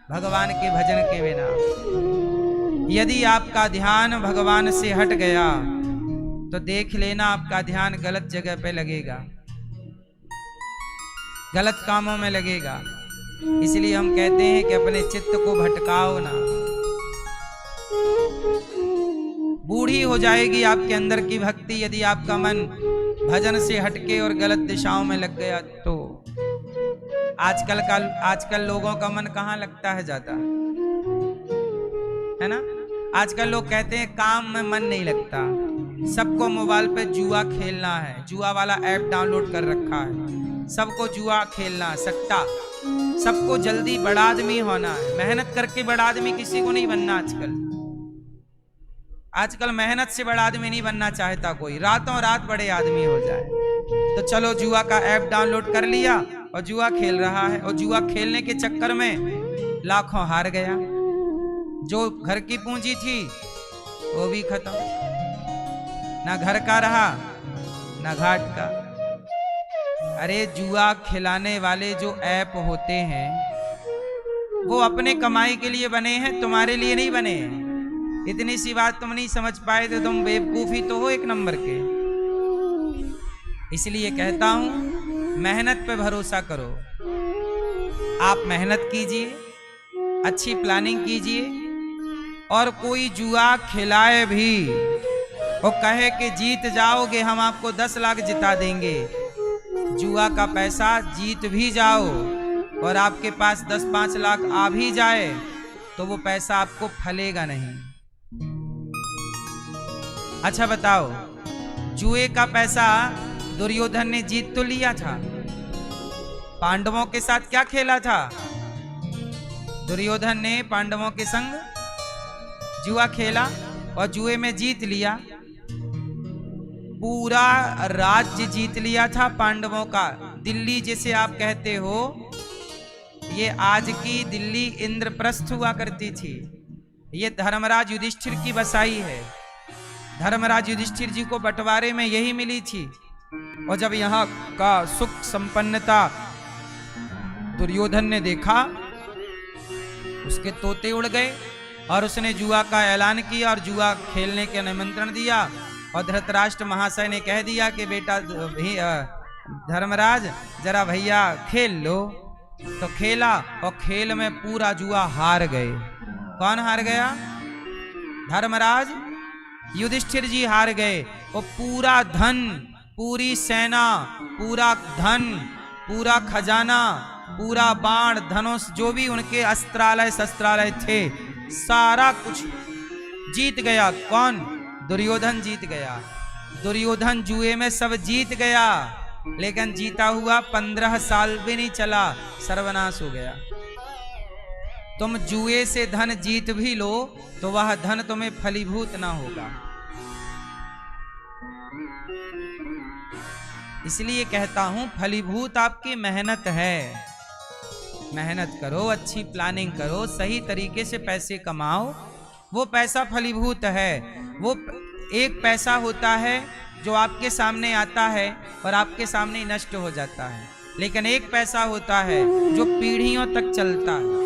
भगवान के भजन के बिना। यदि आपका ध्यान भगवान से हट गया तो देख लेना आपका ध्यान गलत जगह पे लगेगा, गलत कामों में लगेगा। इसलिए हम कहते हैं कि अपने चित्त को भटकाओ ना। बूढ़ी हो जाएगी आपके अंदर की भक्ति यदि आपका मन भजन से हटके और गलत दिशाओं में लग गया तो। आजकल लोगों का मन कहाँ लगता है ज्यादा, है ना? आजकल लोग कहते हैं काम में मन नहीं लगता। सबको मोबाइल पे जुआ खेलना है, जुआ वाला ऐप डाउनलोड कर रखा है। सबको जुआ खेलना, सट्टा। सबको जल्दी बड़ा आदमी होना है। मेहनत करके बड़ा आदमी किसी को नहीं बनना आजकल मेहनत से बड़ा आदमी नहीं बनना चाहता कोई, रातों रात बड़े आदमी हो जाए। तो चलो जुआ का ऐप डाउनलोड कर लिया और जुआ खेल रहा है, और जुआ खेलने के चक्कर में लाखों हार गया। जो घर की पूंजी थी वो भी खत्म, ना घर का रहा ना घाट का। अरे जुआ खिलाने वाले जो ऐप होते हैं वो अपने कमाई के लिए बने हैं, तुम्हारे लिए नहीं बने हैं। इतनी सी बात तुम नहीं समझ पाए तो तुम बेवकूफी तो हो एक नंबर के। इसलिए कहता हूं मेहनत पे भरोसा करो। आप मेहनत कीजिए, अच्छी प्लानिंग कीजिए, और कोई जुआ खिलाए भी और कहे कि जीत जाओगे, हम आपको 10 लाख जिता देंगे। जुआ का पैसा जीत भी जाओ और आपके पास 10-5 लाख आ भी जाए तो वो पैसा आपको फलेगा नहीं। अच्छा बताओ, जुए का पैसा दुर्योधन ने जीत तो लिया था, पांडवों के साथ क्या खेला था? दुर्योधन ने पांडवों के संग जुआ खेला और जुए में जीत लिया। पूरा राज्य जीत लिया था पांडवों का। दिल्ली जिसे आप कहते हो, ये आज की दिल्ली इंद्रप्रस्थ हुआ करती थी। ये धर्मराज युधिष्ठिर की बसाई है। धर्मराज युधिष्ठिर जी को बंटवारे में यही मिली थी। और जब यहाँ का सुख संपन्नता दुर्योधन ने देखा, उसके तोते उड़ गए और उसने जुआ का ऐलान किया और जुआ खेलने के निमंत्रण दिया। और धृतराष्ट्र महाशय ने कह दिया कि बेटा धर्मराज जरा भैया खेल लो। तो खेला और खेल में पूरा जुआ हार गए। कौन हार गया? धर्मराज युधिष्ठिर जी हार गए। और पूरा धन, पूरी सेना, पूरा धन, पूरा खजाना, पूरा बाण धनुष, जो भी उनके अस्त्रालय शस्त्रालय थे, सारा कुछ जीत गया। कौन? दुर्योधन जीत गया। दुर्योधन जुए में सब जीत गया, लेकिन जीता हुआ 15 साल भी नहीं चला, सर्वनाश हो गया। तुम जुए से धन जीत भी लो तो वह धन तुम्हें फलीभूत ना होगा। इसलिए कहता हूं फलीभूत आपकी मेहनत है। मेहनत करो, अच्छी प्लानिंग करो, सही तरीके से पैसे कमाओ, वो पैसा फलीभूत है। वो एक पैसा होता है जो आपके सामने आता है और आपके सामने ही नष्ट हो जाता है, लेकिन एक पैसा होता है जो पीढ़ियों तक चलता है।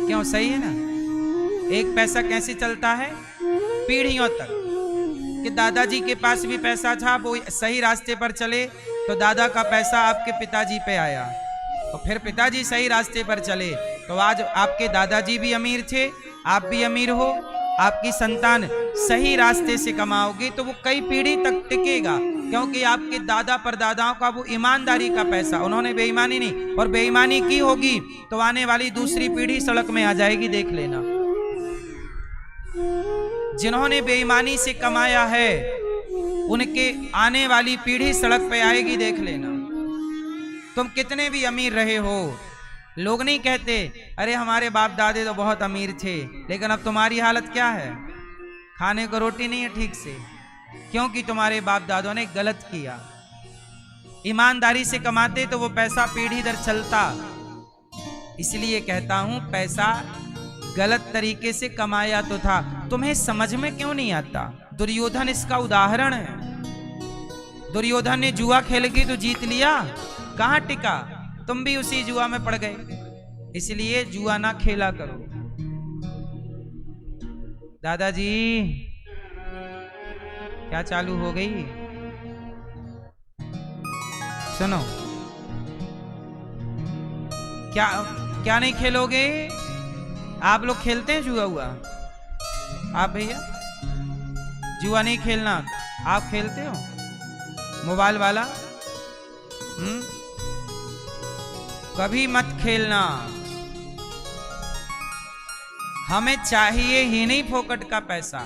क्यों? सही है ना? एक पैसा कैसे चलता है? पीढ़ियों तक। कि दादाजी के पास भी पैसा था, वो सही रास्ते पर चले तो दादा का पैसा आपके पिताजी पे आया, और फिर पिताजी सही रास्ते पर चले तो आज आपके दादाजी भी अमीर थे, आप भी अमीर हो। आपकी संतान सही रास्ते से कमाओगे तो वो कई पीढ़ी तक टिकेगा, क्योंकि आपके दादा परदादाओं का वो ईमानदारी का पैसा, उन्होंने बेईमानी नहीं, और बेईमानी की होगी तो आने वाली दूसरी पीढ़ी सड़क में आ जाएगी, देख लेना। जिन्होंने बेईमानी से कमाया है उनके आने वाली पीढ़ी सड़क पे आएगी, देख लेना। तुम कितने भी अमीर रहे हो, लोग नहीं कहते अरे हमारे बाप दादे तो बहुत अमीर थे, लेकिन अब तुम्हारी हालत क्या है? खाने को रोटी नहीं है ठीक से, क्योंकि तुम्हारे बाप दादों ने गलत किया। ईमानदारी से कमाते तो वो पैसा पीढ़ी दर चलता। इसलिए कहता हूं पैसा गलत तरीके से कमाया तो था, तुम्हें समझ में क्यों नहीं आता? दुर्योधन इसका उदाहरण है। दुर्योधन ने जुआ खेल के तो जीत लिया, कहां टिका? तुम भी उसी जुआ में पड़ गए। इसलिए जुआ ना खेला करो। दादाजी क्या चालू हो गई? सुनो, क्या नहीं खेलोगे? आप लोग खेलते हैं जुआ हुआ? आप भैया जुआ नहीं खेलना, आप खेलते हो? मोबाइल वाला कभी मत खेलना। हमें चाहिए ही नहीं फोकट का पैसा।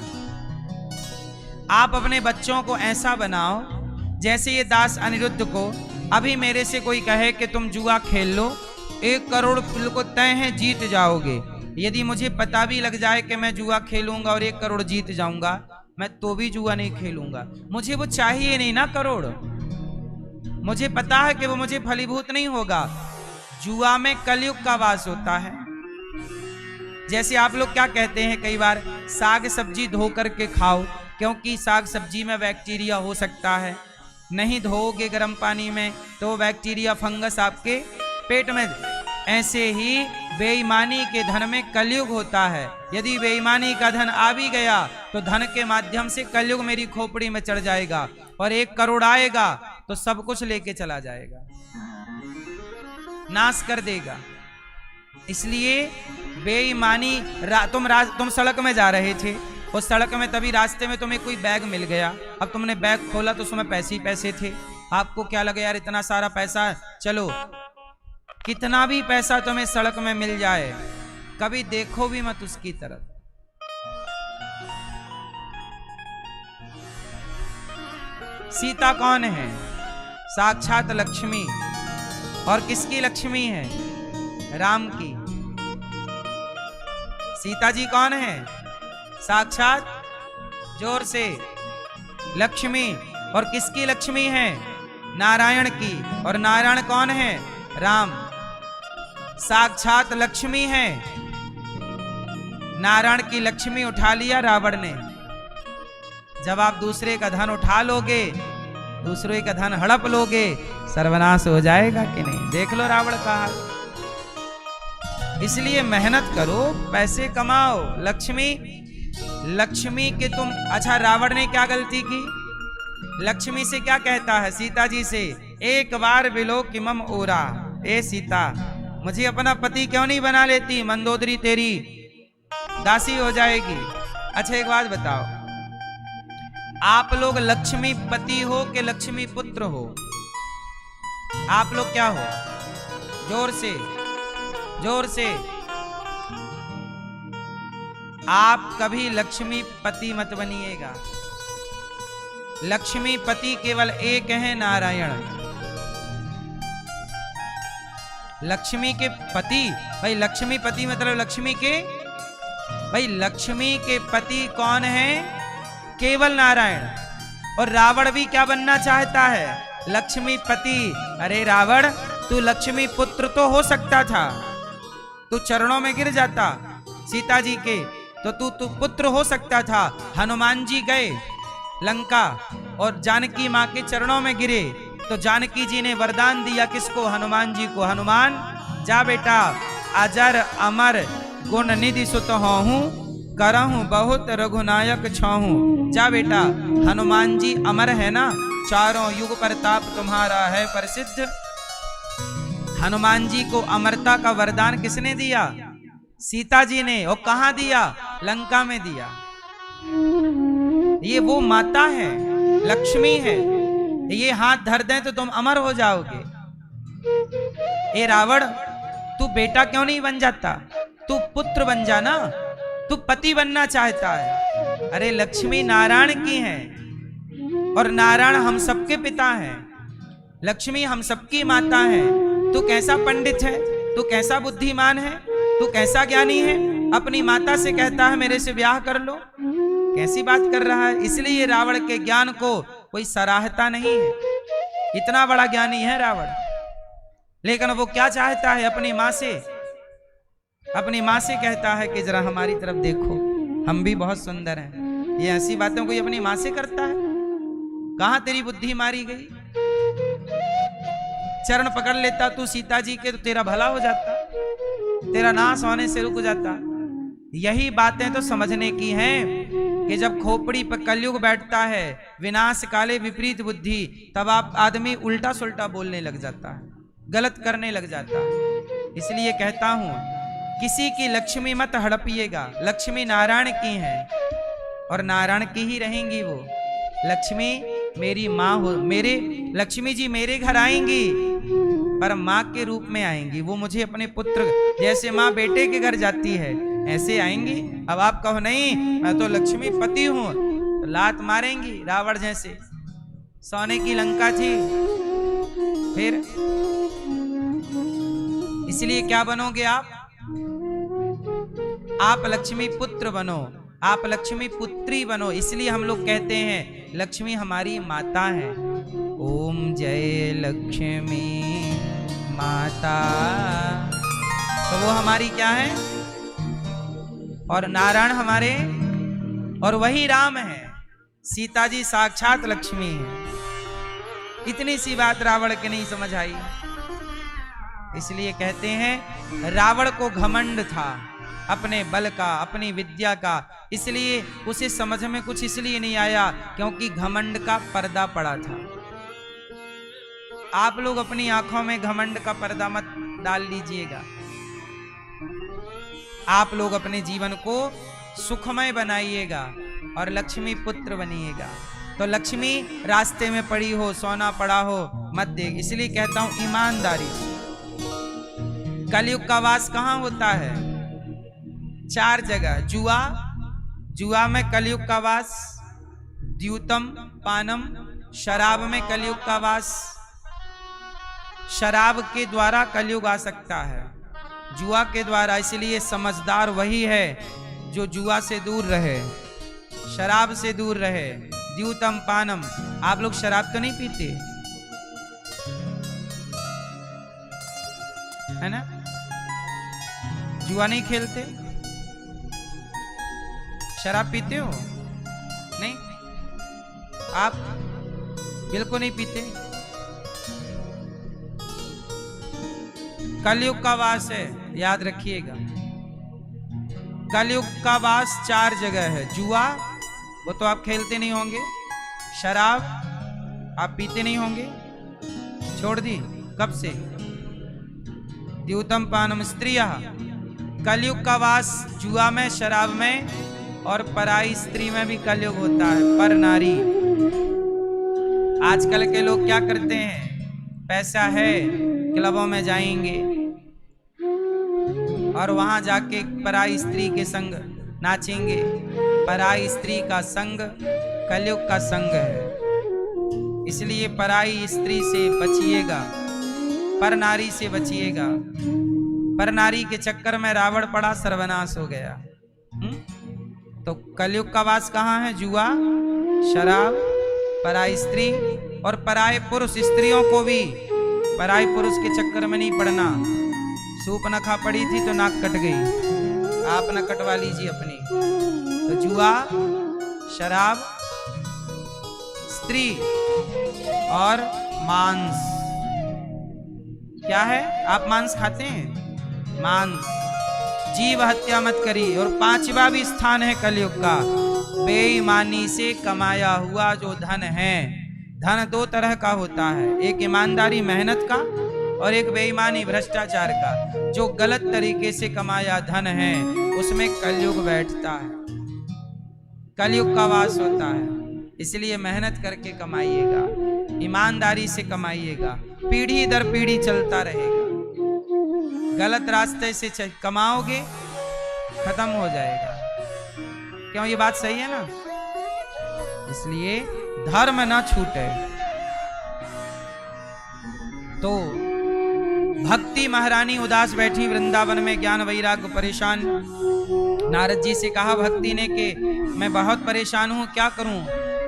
आप अपने बच्चों को ऐसा बनाओ जैसे ये दास अनिरुद्ध को अभी मेरे से कोई कहे कि तुम जुआ खेल लो, 1 करोड़ बिल्कुल तय है जीत जाओगे। यदि मुझे पता भी लग जाए कि मैं जुआ खेलूंगा और 1 करोड़ जीत जाऊंगा, मैं तो भी जुआ नहीं खेलूंगा। मुझे वो चाहिए नहीं ना करोड़। मुझे पता है कि वो मुझे फलीभूत नहीं होगा। जुआ में कलयुग का वास होता है। जैसे आप लोग क्या कहते हैं कई बार, साग सब्जी धो करके खाओ, क्योंकि साग सब्जी में बैक्टीरिया हो सकता है। नहीं धोओगे गर्म पानी में तो बैक्टीरिया फंगस आपके पेट में। ऐसे ही बेईमानी के धन में कलयुग होता है। यदि बेईमानी का धन आ भी गया तो धन के माध्यम से कलयुग मेरी खोपड़ी में चढ़ जाएगा, और 1 करोड़ आएगा तो सब कुछ लेके चला जाएगा, नाश कर देगा। इसलिए बेईमानी तुम सड़क में जा रहे थे, उस सड़क में तभी रास्ते में तुम्हें कोई बैग मिल गया। अब तुमने बैग खोला तो उसमें पैसे ही पैसे थे। आपको क्या लगा यार इतना सारा पैसा, चलो कितना भी पैसा तुम्हें सड़क में मिल जाए कभी देखो भी मत उसकी तरफ। सीता कौन है? साक्षात लक्ष्मी। और किसकी लक्ष्मी है? राम की। सीता जी कौन है? साक्षात, जोर से, लक्ष्मी। और किसकी लक्ष्मी है? नारायण की। और नारायण कौन है? राम। साक्षात लक्ष्मी है। नारायण की लक्ष्मी उठा लिया रावण ने। जब आप दूसरे का धन उठा लोगे, दूसरे का धन हड़प लोगे, सर्वनाश हो जाएगा कि नहीं? देख लो रावण का हाल। इसलिए मेहनत करो, पैसे कमाओ। लक्ष्मी के तुम, अच्छा रावण ने क्या गलती की? लक्ष्मी से क्या कहता है? सीता जी से, एक बार बिलो किमम ओरा। ए सीता, मुझे अपना पति क्यों नहीं बना लेती? मंदोदरी तेरी दासी हो जाएगी। अच्छा एक बात बताओ, आप लोग लक्ष्मी पति हो कि लक्ष्मी पुत्र हो? आप लोग क्या हो? जोर से, जोर से। आप कभी लक्ष्मी पति मत बनिएगा। लक्ष्मी पति केवल एक है, नारायण। लक्ष्मी के पति, भाई लक्ष्मी पति मतलब लक्ष्मी के, भाई लक्ष्मी के पति कौन है? केवल नारायण। और रावण भी क्या बनना चाहता है? लक्ष्मी पति। अरे रावण, तू लक्ष्मी पुत्र तो हो सकता था, तू चरणों में गिर जाता सीता जी के, तो तू पुत्र हो सकता था। हनुमान जी गए लंका और जानकी माँ के चरणों में गिरे, तो जानकी जी ने वरदान दिया किसको? हनुमान जी को। हनुमान जा बेटा, अजर अमर गुण निधि सुत होहूं, करहूं बहुत रघुनायक छाहूं। जा बेटा, हनुमान जी अमर है ना, चारों युग प्रताप तुम्हारा है प्रसिद्ध। हनुमान जी को अमरता का वरदान किसने दिया? सीता जी ने। और कहां दिया? लंका में दिया। ये वो माता है, लक्ष्मी है। ये हाथ धर दें तो तुम अमर हो जाओगे। ए रावण, तू बेटा क्यों नहीं बन जाता? तू पुत्र बन जाना। तू पति बनना चाहता है। अरे लक्ष्मी नारायण की है, और नारायण हम सबके पिता हैं। लक्ष्मी हम सबकी माता है। तू कैसा पंडित है, तू कैसा बुद्धिमान है, तू कैसा ज्ञानी है, अपनी माता से कहता है मेरे से ब्याह कर लो। कैसी बात कर रहा है। इसलिए रावण के ज्ञान को कोई सराहता नहीं है। इतना बड़ा ज्ञानी है रावण, लेकिन वो क्या चाहता है, अपनी माँ से कहता है कि जरा हमारी तरफ देखो, हम भी बहुत सुंदर हैं। ये ऐसी बातें कोई अपनी माँ से करता है? कहां तेरी बुद्धि मारी गई? चरण पकड़ लेता तू सीता जी के तो तेरा भला हो जाता, तेरा नाश होने से रुक जाता। यही बातें तो समझने की हैं कि जब खोपड़ी पर कलयुग बैठता है, विनाश काले विपरीत बुद्धि, तब आप आदमी उल्टा सुल्टा बोलने लग जाता है, गलत करने लग जाता है। इसलिए कहता हूं, किसी की लक्ष्मी मत हड़पिएगा। लक्ष्मी नारायण की है और नारायण की ही रहेंगी। वो लक्ष्मी मेरी माँ हो, मेरे लक्ष्मी जी मेरे घर आएंगी पर माँ के रूप में आएंगी। वो मुझे अपने पुत्र, जैसे माँ बेटे के घर जाती है ऐसे आएंगी। अब आप कहो नहीं मैं तो लक्ष्मी पति हूं, तो लात मारेंगी रावण जैसे। सोने की लंका थी। फिर इसलिए क्या बनोगे आप लक्ष्मी पुत्र बनो, आप लक्ष्मी पुत्री बनो। इसलिए हम लोग कहते हैं लक्ष्मी हमारी माता है। ओम जय लक्ष्मी माता, तो वो हमारी क्या है? और नारायण हमारे, और वही राम है। सीता जी साक्षात लक्ष्मी है। इतनी सी बात रावण के नहीं समझ आई। इसलिए कहते हैं रावण को घमंड था अपने बल का, अपनी विद्या का। इसलिए उसे समझ में कुछ इसलिए नहीं आया क्योंकि घमंड का पर्दा पड़ा था। आप लोग अपनी आंखों में घमंड का पर्दा मत डाल लीजिएगा। आप लोग अपने जीवन को सुखमय बनाइएगा और लक्ष्मी पुत्र बनिएगा। तो लक्ष्मी रास्ते में पड़ी हो, सोना पड़ा हो मत दे। इसलिए कहता हूं ईमानदारी। कलयुग का वास कहां होता है? 4 जगह। जुआ में कलयुग का वास, द्यूतम पानम, शराब में कलयुग का वास। शराब के द्वारा कलयुग आ सकता है, जुआ के द्वारा। इसलिए समझदार वही है जो जुआ से दूर रहे, शराब से दूर रहे। द्यूतम पानम। आप लोग शराब तो नहीं पीते है ना? जुआ नहीं खेलते? शराब पीते हो? नहीं, आप बिल्कुल नहीं पीते। कलयुग का वास है, याद रखिएगा। कलयुग का वास 4 जगह है। जुआ, वो तो आप खेलते नहीं होंगे। शराब आप पीते नहीं होंगे, छोड़ दी कब से। द्यूतम पानम स्त्रिया। कलयुग का वास जुआ में, शराब में और पराई स्त्री में भी कलयुग होता है। पर नारी। आजकल के लोग क्या करते हैं? पैसा है, क्लबों में जाएंगे और वहां जाके पराई स्त्री के संग नाचेंगे। पराई स्त्री का संग कलयुग का संग है। इसलिए पराई स्त्री से बचिएगा, पर नारी से बचिएगा। पर नारी के चक्कर में रावण पड़ा, सर्वनाश हो गया। तो कलयुग का वास कहाँ है? जुआ, शराब, पराई स्त्री और पराये पुरुष। स्त्रियों को भी पराये पुरुष के चक्कर में नहीं पड़ना। सूप न खा पड़ी थी तो नाक कट गई, आप न कटवा लीजिए अपनी। तो जुआ, शराब, स्त्री और मांस। क्या है? आप मांस खाते हैं? मांस। जीव हत्या मत करिए। और 5वां भी स्थान है कलयुग का, बेईमानी से कमाया हुआ जो धन है। धन 2 तरह का होता है, एक ईमानदारी मेहनत का और एक बेईमानी भ्रष्टाचार का। जो गलत तरीके से कमाया धन है उसमें कलयुग बैठता है, कलयुग का वास होता है। इसलिए मेहनत करके कमाइएगा, ईमानदारी से कमाइएगा, पीढ़ी दर पीढ़ी चलता रहेगा। गलत रास्ते से कमाओगे खत्म हो जाएगा। क्यों? ये बात सही है ना? इसलिए धर्म ना छूटे। तो भक्ति महारानी उदास बैठी वृंदावन में, ज्ञान वैराग्य परेशान। नारद जी से कहा भक्ति ने कि मैं बहुत परेशान हूँ, क्या करूँ।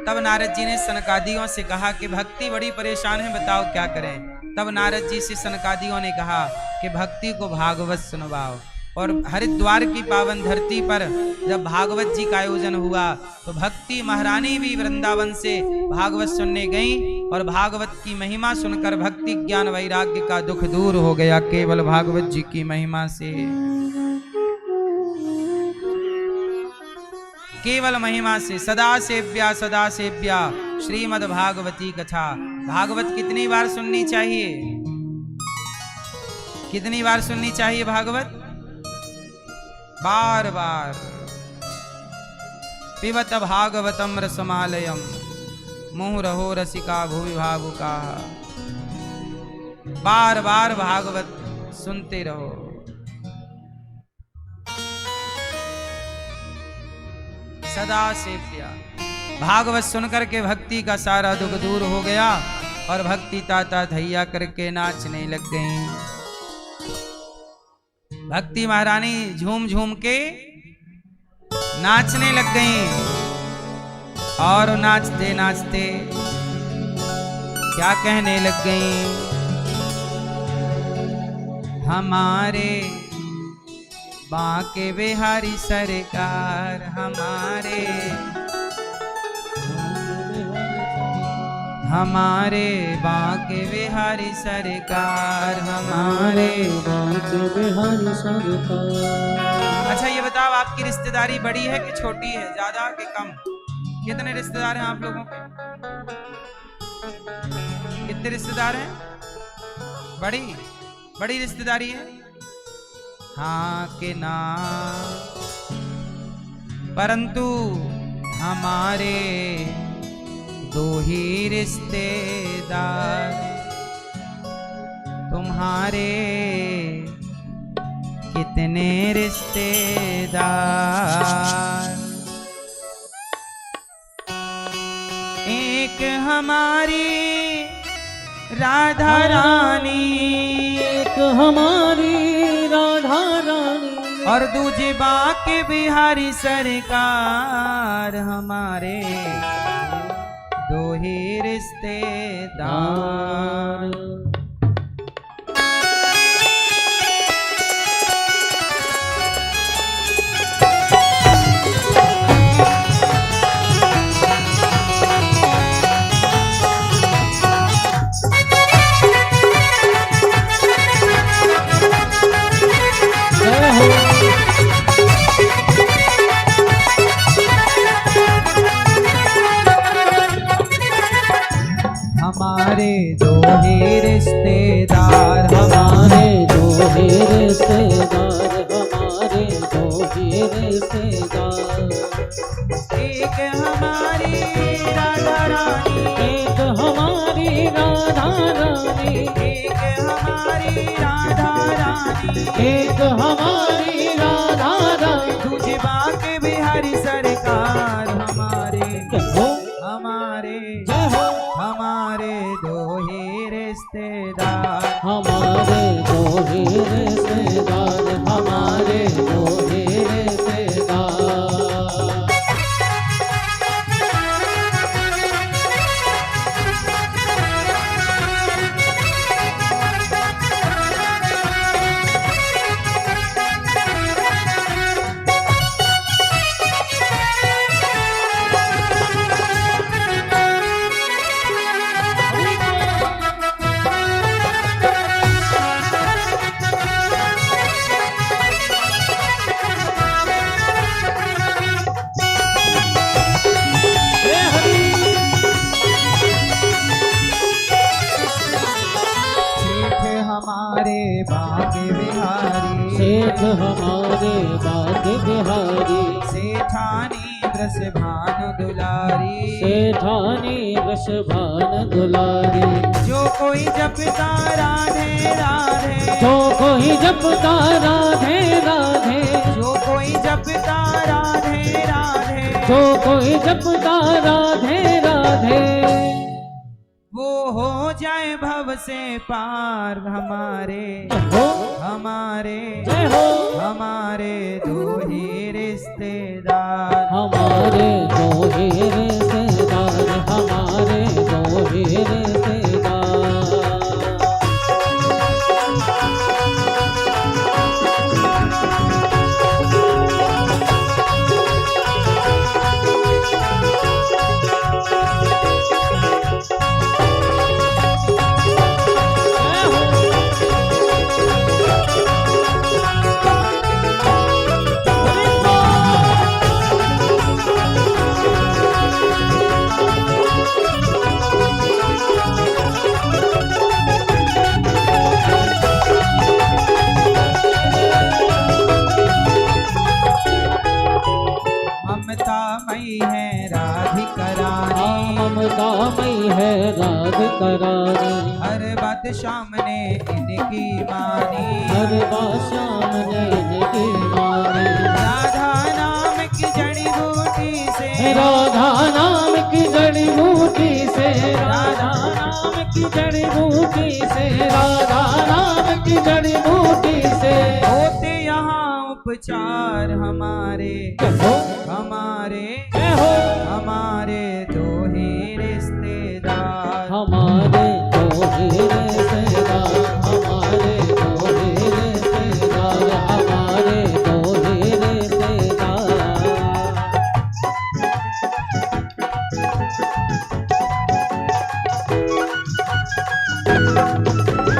तब नारद जी ने सनकादियों से कहा कि भक्ति बड़ी परेशान है, बताओ क्या करें। तब नारद जी से सनकादियों ने कहा कि भक्ति को भागवत सुनवाओ। और हरिद्वार की पावन धरती पर जब भागवत जी का आयोजन हुआ तो भक्ति महारानी भी वृंदावन से भागवत सुनने गई और भागवत की महिमा सुनकर भक्ति ज्ञान वैराग्य का दुख दूर हो गया केवल भागवत जी की महिमा से। केवल महिमा से सदा सेव्या श्रीमद् भागवती कथा। भागवत कितनी बार सुननी चाहिए? कितनी बार सुननी चाहिए भागवत? बार बार। पिबत भागवतम रसमालयम मुहुरहो रसिका भुवि भावुका। बार बार भागवत सुनते रहो। सदा सेव्या। भागवत सुनकर के भक्ति का सारा दुख दूर हो गया और भक्ति ताता धैया करके नाचने लग गई। भक्ति महारानी झूम झूम के नाचने लग गई और नाचते नाचते क्या कहने लग गई, हमारे बांके बिहारी सरकार, हमारे बांके बिहारी सरकार, हमारे बांके बिहारी सरकार। अच्छा ये बताओ आपकी रिश्तेदारी बड़ी है कि छोटी है, ज्यादा कि कम? कितने रिश्तेदार हैं आप लोगों के? कितने रिश्तेदार हैं? बड़ी बड़ी रिश्तेदारी है? हाँ कि ना? परंतु हमारे दो ही रिश्तेदार, तुम्हारे कितने रिश्तेदार? एक हमारी राधा रानी, एक हमारी राधा रानी, और दूजे बांके बिहारी सरकार, हमारे दो ही रिश्तेदार। हमारे दो ही रिश्तेदार, हमारे दो ही रिश्तेदार, हमारे दो ही रिश्तेदार। एक हमारी राधा रानी, एक हमारी राधा रानी, एक हमारी राधा रानी, एक हमारी राधा रानी, दूजे बांके बिहारी सरकार, हमारे हमारे हमारे दो ही रिश्तेदार, हमारे दो ही रिश्तेदार, हमारे दो ही रिश्तेदार। हमारे बांके बिहारी, सेठ हमारे बांके बिहारी, सेठानी वृषभानु दुलारी, सेठानी वृषभानु दुलारी। जो कोई जपता राधे राधे, जो कोई जपता राधे राधे, जो कोई जपता राधे राधे, जो कोई जपता राधे राधे, वो हो जाए भव से पार हमारे हो हमारे जय हो हमारे दो ही रिश्तेदार हमारे दो ही रिश्तेदार हमारे दो ही रिश्तेदार ममतामयी है राधिका रानी ममतामयी है राधिका रानी हर बात सामने इनकी मानी हर बात सामने इनकी मानी राधा नाम की जड़ी बूटी से राधा नाम की जड़ी बूटी से राधा नाम की जड़ी बूटी से राधा नाम की जड़ी बूटी से होते यहाँ उपचार हमारे हो हमारे हो हमारे दो ही रिश्तेदार हमारे दो ही रिश्तेदार हमारे दो ही रिश्तेदार हमारे दो ही रिश्तेदार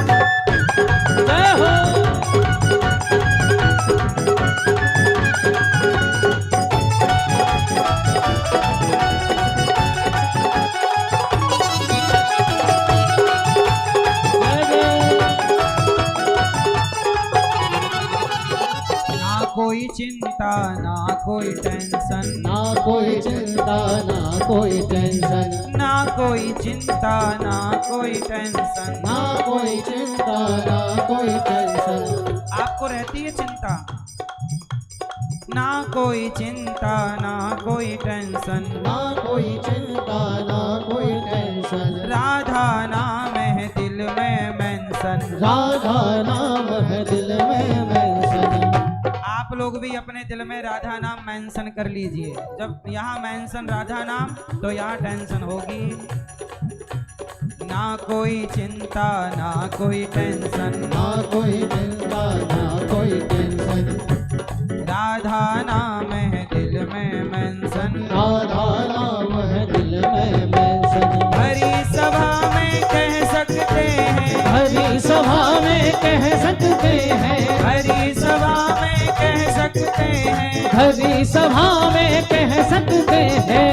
जय हो ना कोई चिंता ना कोई टेंशन ना कोई चिंता ना कोई टेंशन ना कोई चिंता ना कोई टेंशन ना कोई चिंता ना कोई टेंशन आपको रहती है चिंता ना कोई चिंता ना कोई टेंशन ना कोई चिंता ना कोई टेंशन राधा नाम है दिल में मेंशन राधा नाम है दिल में मेंशन आप लोग भी अपने दिल में राधा नाम मेंशन कर लीजिए जब यहाँ मेंशन राधा नाम तो यहाँ टेंशन होगी ना कोई चिंता ना कोई टेंशन ना कोई चिंता ना कोई टेंशन राधा नाम है दिल में मेंशन राधा नाम है दिल में मेंशन हरी सभा में कह सकते हैं हरी सभा में कह सकते हैं हरी सभा में कह सकते हैं हरी सभा में कह सकते हैं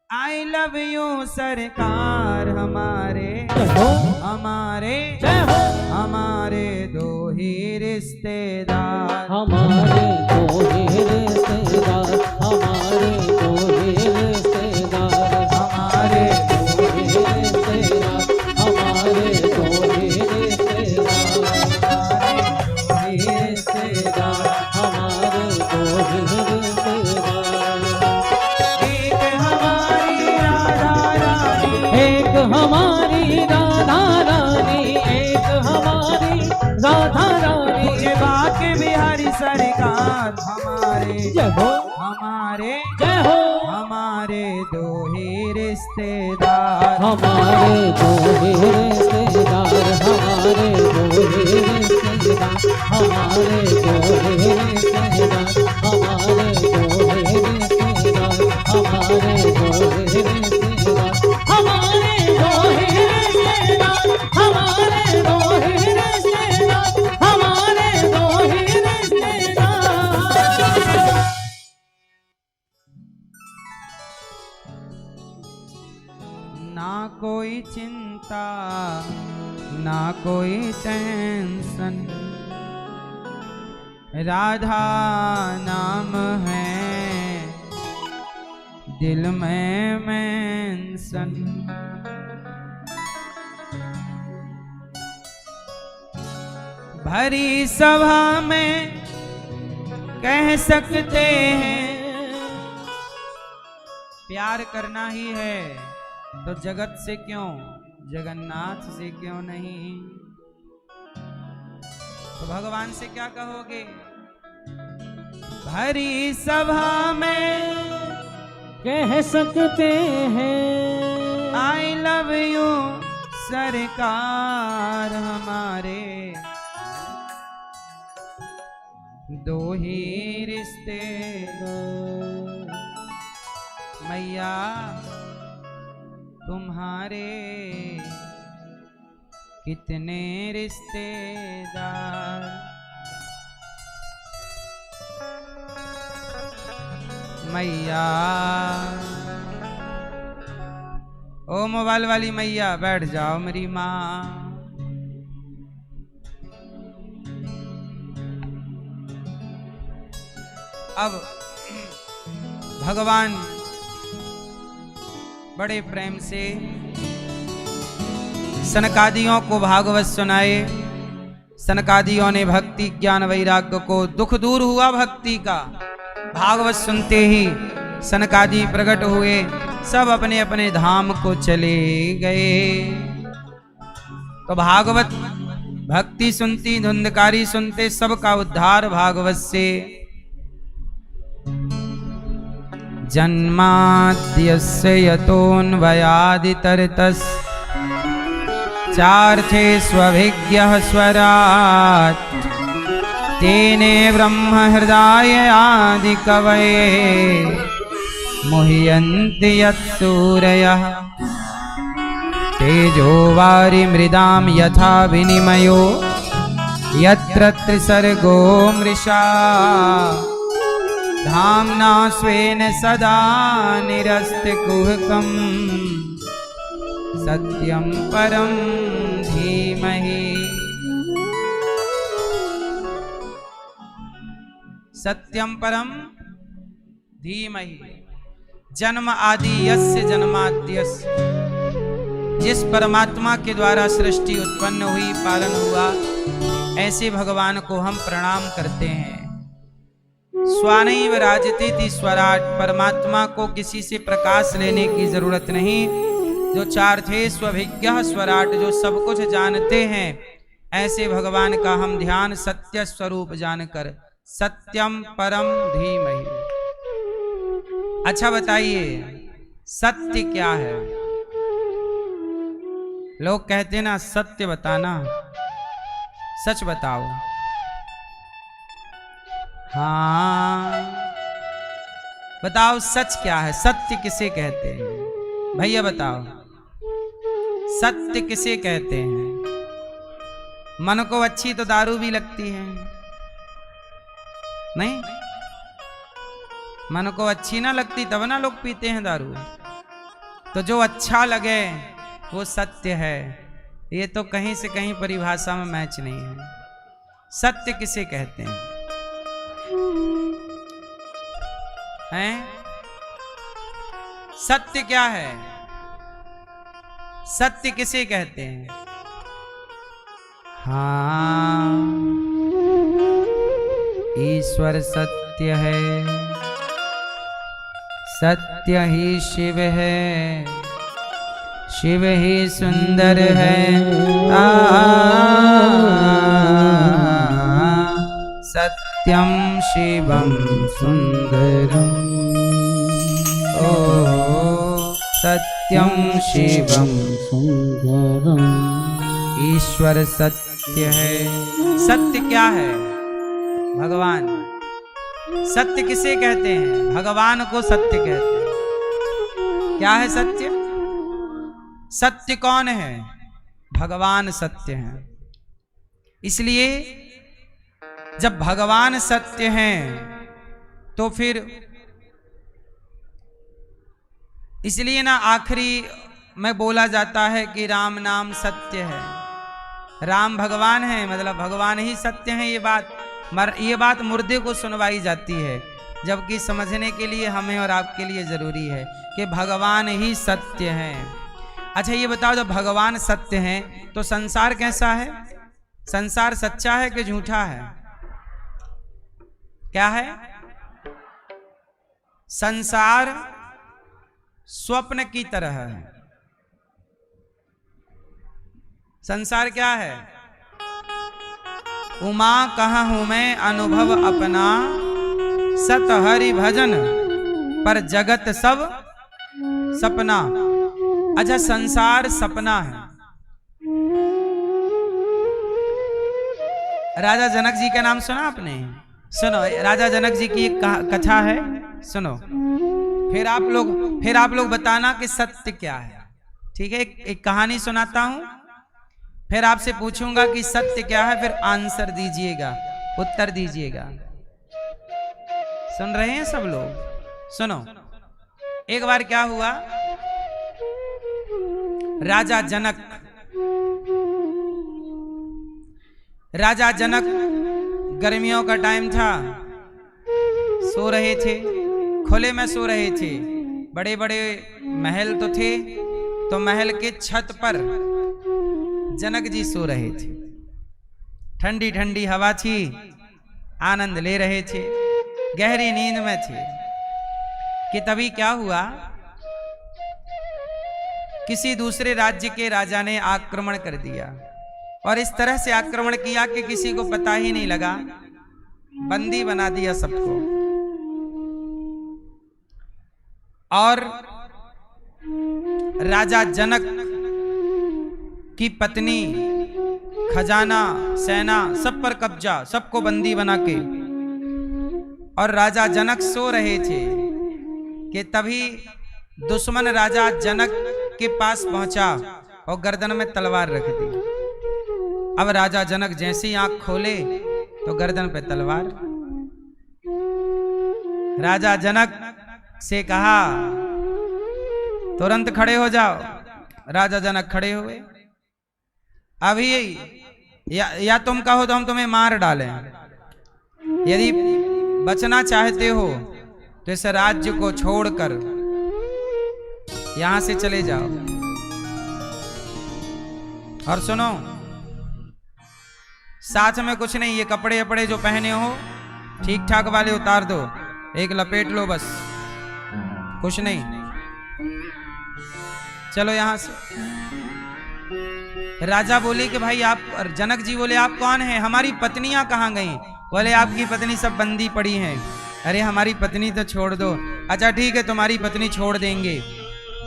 आई लव यू सरकार हमारे जय हो हमारे जय हो हमारे दो ही रिश्तेदार हमारे दो ही रिश्तेदार हमारे दो ही रिश्तेदार हमारे दो ही रिश्तेदार हमारे दो ही रिश्तेदार हमारे दो ही रिश्तेदार एक हमारी राधा रानी एक हमारी राधा रानी एक हमारी राधा रानी मुझे बाके बिहारी सरकार हमारे जय हो हमारे जय हो हमारे दो ही रिश्तेदार हमारे दो ही रिश्तेदार हमारे दो ही रिश्तेदार हमारे दो ही रिश्तेदार हमारे दो ही रिश्तेदार हमारे दो ही रिश्तेदार हमारे दो ही रिश्तेदार हमारे दो ही रिश्तेदार हमारे दो ही रिश्तेदार ना कोई चिंता ना कोई टेंशन राधा नाम है दिल में मेंशन भरी सभा में कह सकते हैं प्यार करना ही है तो जगत से क्यों जगन्नाथ से क्यों नहीं? तो भगवान से क्या कहोगे? भरी सभा में कह सकते हैं आई लव यू सरकार, हमारे दो ही रिश्ते मैया तुम्हारे कितने रिश्तेदार। मैया ओ मोबाइल वाली मैया बैठ जाओ मेरी माँ। अब भगवान बड़े प्रेम से सनकादियों को भागवत सुनाए। सनकादियों ने भक्ति ज्ञान वैराग्य को, दुख दूर हुआ भक्ति का। भागवत सुनते ही सनकादि प्रकट हुए, सब अपने अपने धाम को चले गए। तो भागवत भक्ति सुनती, धुंधकारी सुनते, सबका उद्धार भागवत से। जन्माद्यस्य यतोऽन्वयादितरतस् चार्थे स्वभिज्ञः स्वराट् तेने ब्रह्म हृदय आदि कवये मुह्यन्ति यत्सूरयः तेजो वारि मृदां यथा विनिमयो यत्र त्रिसर्गो मृषा धाम्ना स्वेन सदा निरस्तकुहकम् सत्यं परं धीमहि। सत्यं परं धीमहि। जन्म आदि यस्य जन्माद्यस्य, जिस परमात्मा के द्वारा सृष्टि उत्पन्न हुई, पालन हुआ, ऐसे भगवान को हम प्रणाम करते हैं। स्वानैव राजतीति स्वराट, परमात्मा को किसी से प्रकाश लेने की जरूरत नहीं। जो चार्थे स्वभिज्ञः स्वराट, जो सब कुछ जानते हैं, ऐसे भगवान का हम ध्यान सत्य स्वरूप जानकर, सत्यम परम धीमहि। अच्छा बताइए, सत्य क्या है? लोग कहते ना सत्य बताना, सच बताओ। हाँ बताओ सच क्या है? सत्य किसे कहते हैं भैया बताओ? सत्य किसे कहते हैं? मन को अच्छी तो दारू भी लगती है, नहीं? मन को अच्छी ना लगती तब ना लोग पीते हैं दारू। तो जो अच्छा लगे वो सत्य है। ये तो कहीं से कहीं परिभाषा में मैच नहीं है। सत्य किसे कहते हैं? सत्य क्या है? सत्य किसे कहते हैं? हाँ, ईश्वर सत्य है, सत्य ही शिव है, शिव ही सुंदर है। सत्यम शिवम सुंदरम, ओ सत्यम शिवम सुंदरम। ईश्वर सत्य है। सत्य क्या है? भगवान। सत्य किसे कहते हैं? भगवान को सत्य कहते हैं। क्या है सत्य? सत्य कौन है? भगवान सत्य है। इसलिए जब भगवान सत्य हैं तो फिर इसलिए ना आखिरी में बोला जाता है कि राम नाम सत्य है। राम भगवान है, मतलब भगवान ही सत्य है। ये बात मुर्दे को सुनवाई जाती है, जबकि समझने के लिए हमें और आपके लिए जरूरी है कि भगवान ही सत्य है। अच्छा ये बताओ, जब भगवान सत्य हैं तो संसार कैसा है? संसार सच्चा है कि झूठा है? क्या है? संसार स्वप्न की तरह है। संसार क्या है? उमा कहाँ हूं मैं अनुभव अपना, सत हरि भजन पर जगत सब सपना। अच्छा, संसार सपना है। राजा जनक जी का नाम सुना आपने? सुनो, राजा जनक जी की एक कथा है, सुनो। फिर आप लोग बताना कि सत्य क्या है। ठीक है, एक कहानी सुनाता हूं, फिर आपसे पूछूंगा कि सत्य क्या है, फिर आंसर दीजिएगा, उत्तर दीजिएगा। सुन रहे हैं सब लोग? सुनो, एक बार क्या हुआ, राजा जनक गर्मियों का टाइम था, सो रहे थे, खुले में सो रहे थे। बड़े बड़े महल तो थे, तो महल के छत पर जनक जी सो रहे थे। ठंडी ठंडी हवा थी, आनंद ले रहे थे, गहरी नींद में थे कि तभी क्या हुआ, किसी दूसरे राज्य के राजा ने आक्रमण कर दिया, और इस तरह से आक्रमण किया कि किसी को पता ही नहीं लगा, बंदी बना दिया सबको। और राजा जनक की पत्नी, खजाना, सेना सब पर कब्जा, सबको बंदी बना के, और राजा जनक सो रहे थे कि तभी दुश्मन राजा जनक के पास पहुंचा और गर्दन में तलवार रख दी। अब राजा जनक जैसे ही आंख खोले तो गर्दन पे तलवार। राजा जनक से कहा तुरंत खड़े हो जाओ। राजा जनक खड़े हुए। अभी या तुम कहो तो हम तुम्हें मार डालें, यदि बचना चाहते हो तो इस राज्य को छोड़कर यहां से चले जाओ। और सुनो, साथ में कुछ नहीं, ये कपड़े वपड़े जो पहने हो ठीक ठाक वाले उतार दो, एक लपेट लो बस, कुछ नहीं, चलो यहां से। राजा बोले कि भाई आप, जनक जी बोले आप कौन हैं? हमारी पत्नियां कहां गई? बोले आपकी पत्नी सब बंदी पड़ी हैं। अरे हमारी पत्नी तो छोड़ दो। अच्छा ठीक है, तुम्हारी पत्नी छोड़ देंगे,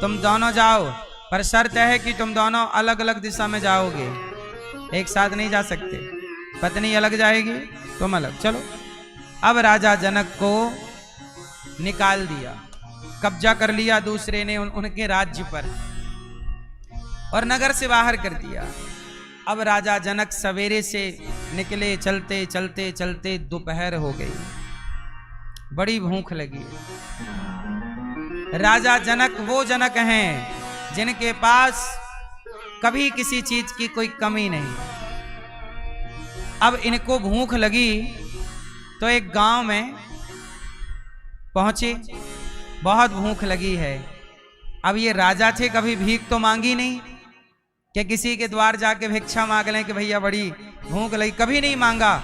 तुम दोनों जाओ, पर शर्त है कि तुम दोनों अलग अलग दिशा में जाओगे, एक साथ नहीं जा सकते। पत्नी अलग जाएगी, तुम अलग, चलो। अब राजा जनक को निकाल दिया, कब्जा कर लिया दूसरे ने उनके राज्य पर, और नगर से बाहर कर दिया। अब राजा जनक सवेरे से निकले, चलते चलते चलते दोपहर हो गई, बड़ी भूख लगी। राजा जनक वो जनक हैं जिनके पास कभी किसी चीज की कोई कमी नहीं। अब इनको भूख लगी तो एक गांव में पहुंचे, बहुत भूख लगी है। अब ये राजा थे, कभी भीख तो मांगी नहीं कि किसी के द्वार जाके भिक्षा मांग लें कि भैया बड़ी भूख लगी, कभी नहीं मांगा।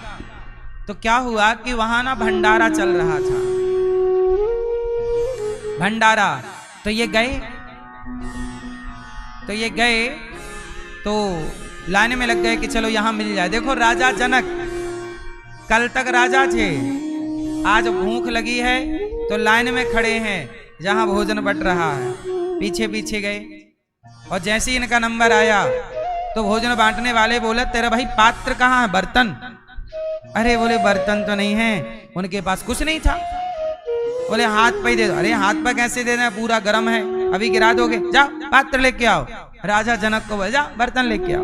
तो क्या हुआ कि वहां ना भंडारा चल रहा था, भंडारा। तो ये गए तो लाइन में लग गए कि चलो यहां मिल जाए। देखो राजा जनक कल तक राजा थे, आज भूख लगी है तो लाइन में खड़े हैं जहां भोजन बट रहा है, पीछे पीछे गए। और जैसे ही इनका नंबर आया तो भोजन बांटने वाले बोले तेरा भाई पात्र कहाँ है, बर्तन? अरे बोले बर्तन तो नहीं है, उनके पास कुछ नहीं था। बोले हाथ पे दे दो। अरे हाथ पे कैसे दे दें, पूरा गर्म है, अभी गिरा दोगे, जाओ पात्र लेके आओ। राजा जनक को बोले जाओ बर्तन लेके आओ।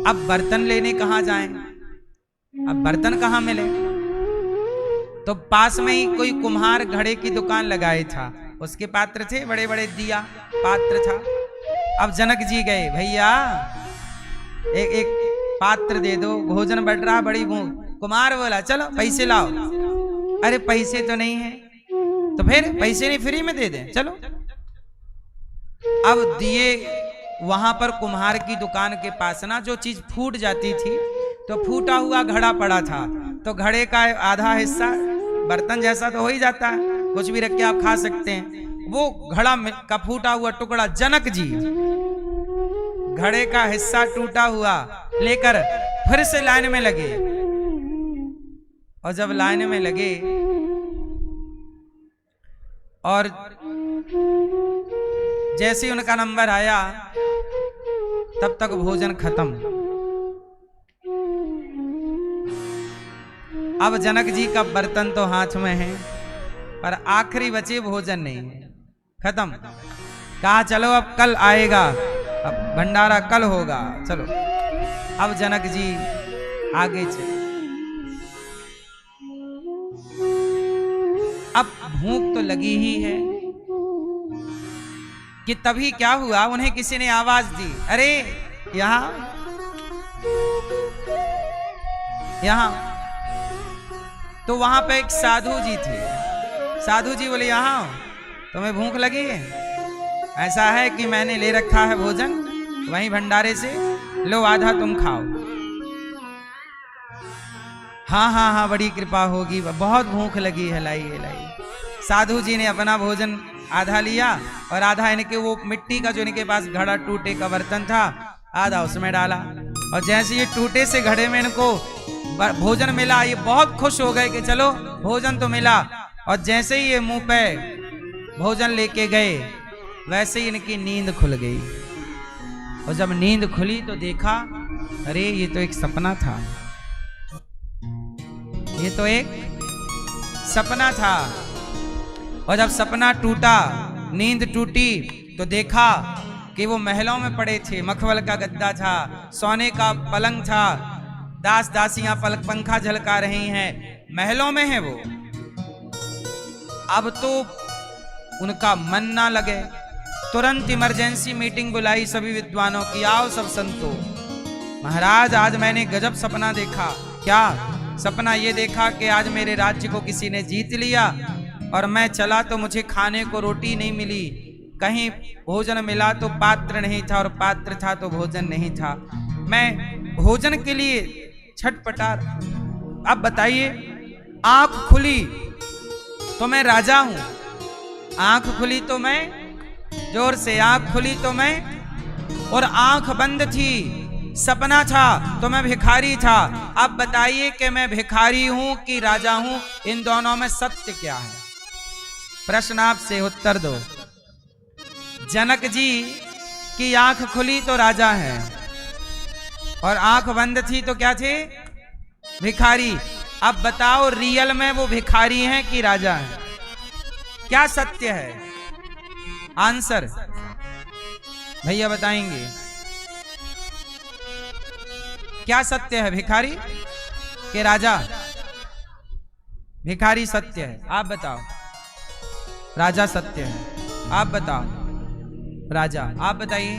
अब बर्तन लेने कहाँ जाएं, अब बर्तन कहाँ मिले? तो पास में ही कोई कुम्हार घड़े की दुकान लगाए था, उसके पात्र थे, बड़े बड़े दिया पात्र था। अब जनक जी गए, भैया एक पात्र दे दो, भोजन बढ़ रहा, बड़ी भूख। कुम्हार बोला चलो पैसे लाओ। अरे पैसे तो नहीं है। तो फिर पैसे नहीं, फ्री में दे दें, चलो। अब दिए, वहां पर कुम्हार की दुकान के पास ना जो चीज फूट जाती थी, तो फूटा हुआ घड़ा पड़ा था, तो घड़े का आधा हिस्सा बर्तन जैसा तो हो ही जाता है, कुछ भी रख के आप खा सकते हैं। वो घड़ा का फूटा हुआ टुकड़ा जनक जी घड़े का हिस्सा टूटा हुआ लेकर फिर से लाइन में लगे। और जब लाइन में लगे और जैसे ही उनका नंबर आया तब तक भोजन खत्म। अब जनक जी का बर्तन तो हाथ में है पर आखिरी बचे भोजन नहीं है, खत्म। कहा चलो अब कल आएगा, अब भंडारा कल होगा, चलो। अब जनक जी आगे चले। अब भूख तो लगी ही है कि तभी क्या हुआ, उन्हें किसी ने आवाज दी, अरे यहां यहां। तो वहां पे एक साधु जी थे। साधु जी बोले, यहां तुम्हें भूख लगी है? ऐसा है कि मैंने ले रखा है भोजन वहीं भंडारे से, लो आधा तुम खाओ। हाँ हाँ हाँ, बड़ी कृपा होगी, बहुत भूख लगी है, लाइए लाइए। साधु जी ने अपना भोजन आधा लिया और आधा इनके वो मिट्टी का जो इनके पास घड़ा टूटे का बर्तन था, आधा उसमें डाला। और जैसे ये टूटे से घड़े में इनको भोजन मिला, ये बहुत खुश हो गए कि चलो भोजन तो मिला। और जैसे ही ये मुंह पे भोजन लेके गए वैसे ही इनकी नींद खुल गई। और जब नींद खुली तो देखा, अरे ये तो एक सपना था, ये तो एक सपना था। और जब सपना टूटा, नींद टूटी, तो देखा कि वो महलों में पड़े थे, मखमल का गद्दा था, सोने का पलंग था, दास दासियां पलक पंखा झलका रही हैं, महलों में है वो। अब तो उनका मन ना लगे, तुरंत इमरजेंसी मीटिंग बुलाई सभी विद्वानों की, आओ सब संतो। महाराज आज मैंने गजब सपना देखा। क्या सपना? ये देखा कि आज मेरे राज्य को किसी ने जीत लिया और मैं चला तो मुझे खाने को रोटी नहीं मिली, कहीं भोजन मिला तो पात्र नहीं था और पात्र था तो भोजन नहीं था, मैं भोजन के लिए छटपटा। अब बताइए, आंख खुली तो मैं राजा हूं, आंख खुली तो मैं, जोर से आंख खुली तो मैं, और आंख बंद थी, सपना था तो मैं भिखारी था। अब बताइए कि मैं भिखारी हूं कि राजा हूं, इन दोनों में सत्य क्या है? प्रश्न आपसे उत्तर दो। जनक जी की आंख खुली तो राजा है और आंख बंद थी तो क्या थे? भिखारी। अब बताओ रियल में वो भिखारी हैं कि राजा हैं? क्या सत्य है? आंसर भैया बताएंगे। क्या सत्य है, भिखारी कि राजा? भिखारी सत्य है, आप बताओ। राजा सत्य है, आप बताओ। राजा, आप बताइए।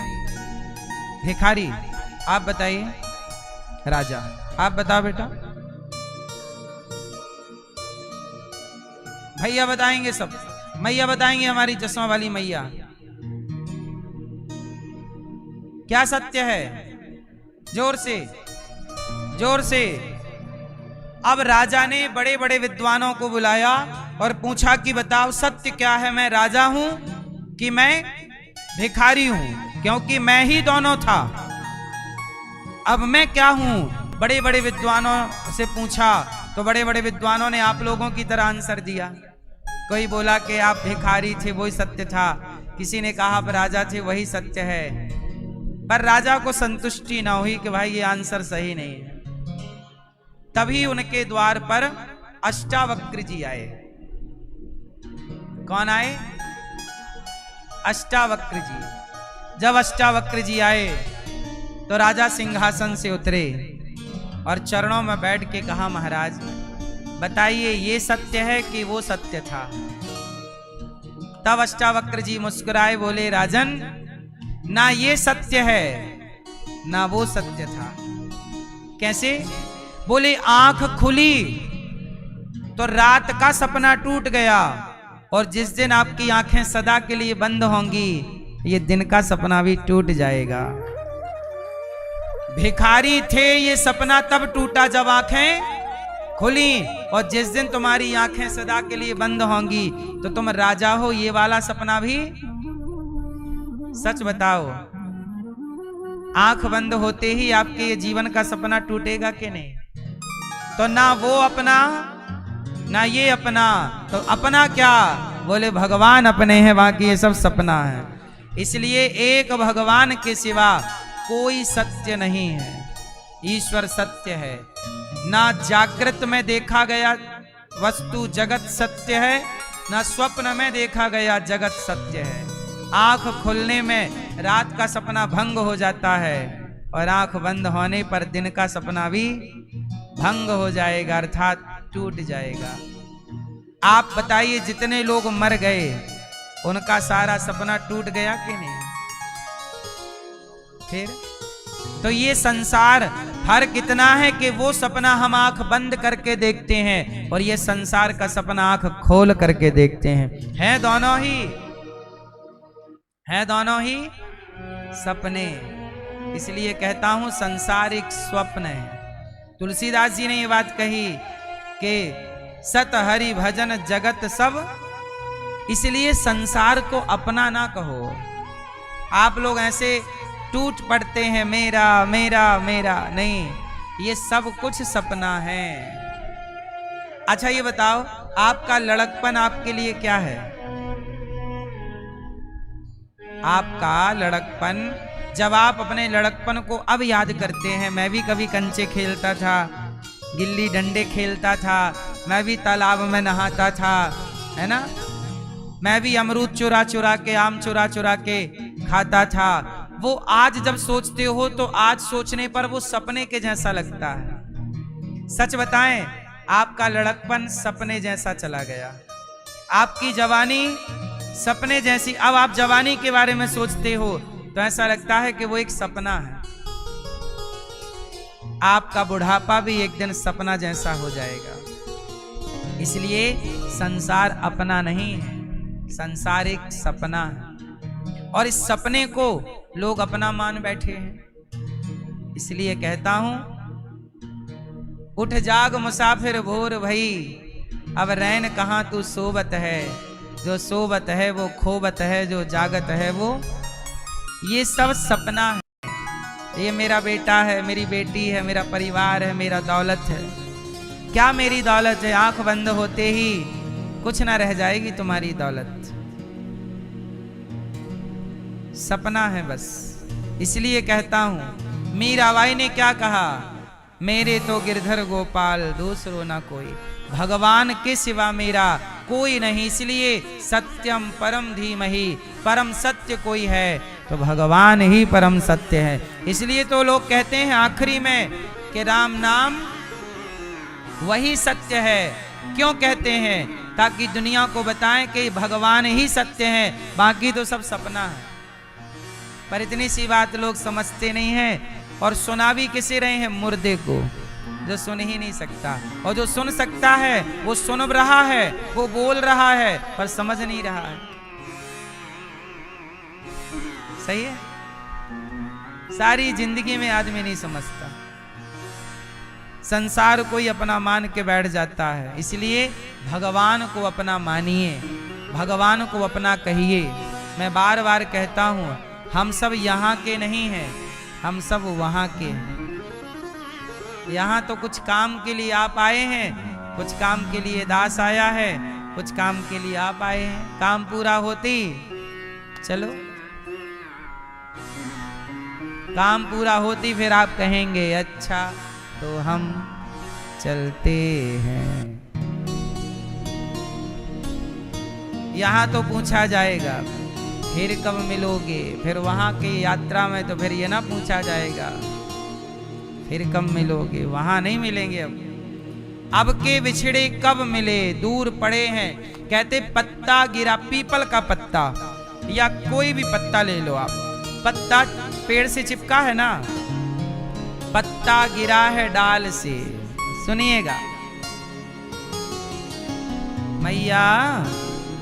भिखारी, आप बताइए। राजा, आप बताओ बेटा। भैया बताएंगे सब, मैया बताएंगे, हमारी चश्मा वाली मैया। क्या सत्य है? जोर से, जोर से। अब राजा ने बड़े बड़े विद्वानों को बुलाया और पूछा कि बताओ सत्य क्या है, मैं राजा हूं कि मैं भिखारी हूं? क्योंकि मैं ही दोनों था। अब मैं क्या हूं? बड़े बड़े विद्वानों से पूछा तो बड़े बड़े विद्वानों ने आप लोगों की तरह आंसर दिया। कोई बोला कि आप भिखारी थे, वही सत्य था। किसी ने कहा आप राजा थे, वही सत्य है। पर राजा को संतुष्टि ना हुई कि भाई ये आंसर सही नहीं है। तभी उनके द्वार पर अष्टावक्र जी आए। कौन आए? अष्टावक्र जी। जब अष्टावक्र जी आए तो राजा सिंहासन से उतरे और चरणों में बैठ के कहा, महाराज बताइए ये सत्य है कि वो सत्य था? तब अष्टावक्र जी मुस्कुराए, बोले राजन, ना ये सत्य है ना वो सत्य था। कैसे? बोले आंख खुली तो रात का सपना टूट गया और जिस दिन आपकी आंखें सदा के लिए बंद होंगी ये दिन का सपना भी टूट जाएगा। भिखारी थे, ये सपना तब टूटा जब आंखें खुली, और जिस दिन तुम्हारी आंखें सदा के लिए बंद होंगी तो तुम राजा हो, ये वाला सपना भी। सच बताओ आंख बंद होते ही आपके ये जीवन का सपना टूटेगा कि नहीं? तो ना वो अपना ना ये अपना, तो अपना क्या? बोले भगवान अपने हैं, बाकी ये सब सपना है। इसलिए एक भगवान के सिवा कोई सत्य नहीं है। ईश्वर सत्य है। ना जागृत में देखा गया वस्तु जगत सत्य है, ना स्वप्न में देखा गया जगत सत्य है। आंख खुलने में रात का सपना भंग हो जाता है और आंख बंद होने पर दिन का सपना भी भंग हो जाएगा, अर्थात टूट जाएगा। आप बताइए, जितने लोग मर गए उनका सारा सपना टूट गया कि नहीं? फिर तो ये संसार फर्क इतना है कि वो सपना हम आंख बंद करके देखते हैं और ये संसार का सपना आंख खोल करके देखते हैं। है दोनों ही सपने। इसलिए कहता हूं संसार एक स्वप्न है। तुलसीदास जी ने ये बात कही कि सत हरि भजन जगत सब, इसलिए संसार को अपना ना कहो। आप लोग ऐसे टूट पड़ते हैं, मेरा मेरा मेरा, नहीं, ये सब कुछ सपना है। अच्छा ये बताओ, आपका लड़कपन आपके लिए क्या है? आपका लड़कपन, जब आप अपने लड़कपन को अब याद करते हैं, मैं भी कभी कंचे खेलता था, गिल्ली डंडे खेलता था, मैं भी तालाब में नहाता था, है ना, मैं भी अमरूद चुरा चुरा के, आम चुरा चुरा के खाता था। वो आज जब सोचते हो तो आज सोचने पर वो सपने के जैसा लगता है। सच बताएं, आपका लड़कपन सपने जैसा चला गया, आपकी जवानी सपने जैसी। अब आप जवानी के बारे में सोचते हो तो ऐसा लगता है कि वो एक सपना है। आपका बुढ़ापा भी एक दिन सपना जैसा हो जाएगा। इसलिए संसार अपना नहीं है, संसार एक सपना है और इस सपने को लोग अपना मान बैठे हैं। इसलिए कहता हूं, उठ जाग मुसाफिर भोर भई, अब रैन कहां तू सोबत है। जो सोबत है वो खोबत है, जो जागत है वो, ये सब सपना है। ये मेरा बेटा है, मेरी बेटी है, मेरा परिवार है, मेरा दौलत है। क्या मेरी दौलत है? आंख बंद होते ही कुछ ना रह जाएगी तुम्हारी दौलत, सपना है बस। इसलिए कहता हूं, मीराबाई ने क्या कहा? मेरे तो गिरधर गोपाल दूसरो ना कोई, भगवान के सिवा मेरा कोई नहीं। इसलिए सत्यम परम धीमहि, परम सत्य कोई है तो भगवान ही परम सत्य है। इसलिए तो लोग कहते हैं आखिरी में कि राम नाम वही सत्य है। क्यों कहते हैं? ताकि दुनिया को बताएं कि भगवान ही सत्य है, बाकी तो सब सपना है। पर इतनी सी बात लोग समझते नहीं हैं और सुना भी किसे रहे हैं? मुर्दे को, जो सुन ही नहीं सकता। और जो सुन सकता है वो सुन रहा है, वो बोल रहा है, पर समझ नहीं रहा है। सही है? सारी जिंदगी में आदमी नहीं समझता, संसार को ही अपना मान के बैठ जाता है। इसलिए भगवान को अपना मानिए, भगवान को अपना कहिए। मैं बार बार कहता हूं, हम सब यहाँ के नहीं हैं, हम सब वहाँ के हैं। यहाँ तो कुछ काम के लिए आप आए हैं, कुछ काम के लिए दास आया है, कुछ काम के लिए आप आए हैं। काम पूरा होती चलो, काम पूरा होती फिर आप कहेंगे अच्छा तो हम चलते हैं। यहाँ तो पूछा जाएगा फिर कब मिलोगे, फिर वहां की यात्रा में तो फिर ये ना पूछा जाएगा फिर कब मिलोगे, वहां नहीं मिलेंगे। अब के बिछड़े कब मिले, दूर पड़े हैं। कहते पत्ता गिरा, पीपल का पत्ता या कोई भी पत्ता ले लो आप, पत्ता पेड़ से चिपका है ना, पत्ता गिरा है डाल से। सुनिएगा मैया,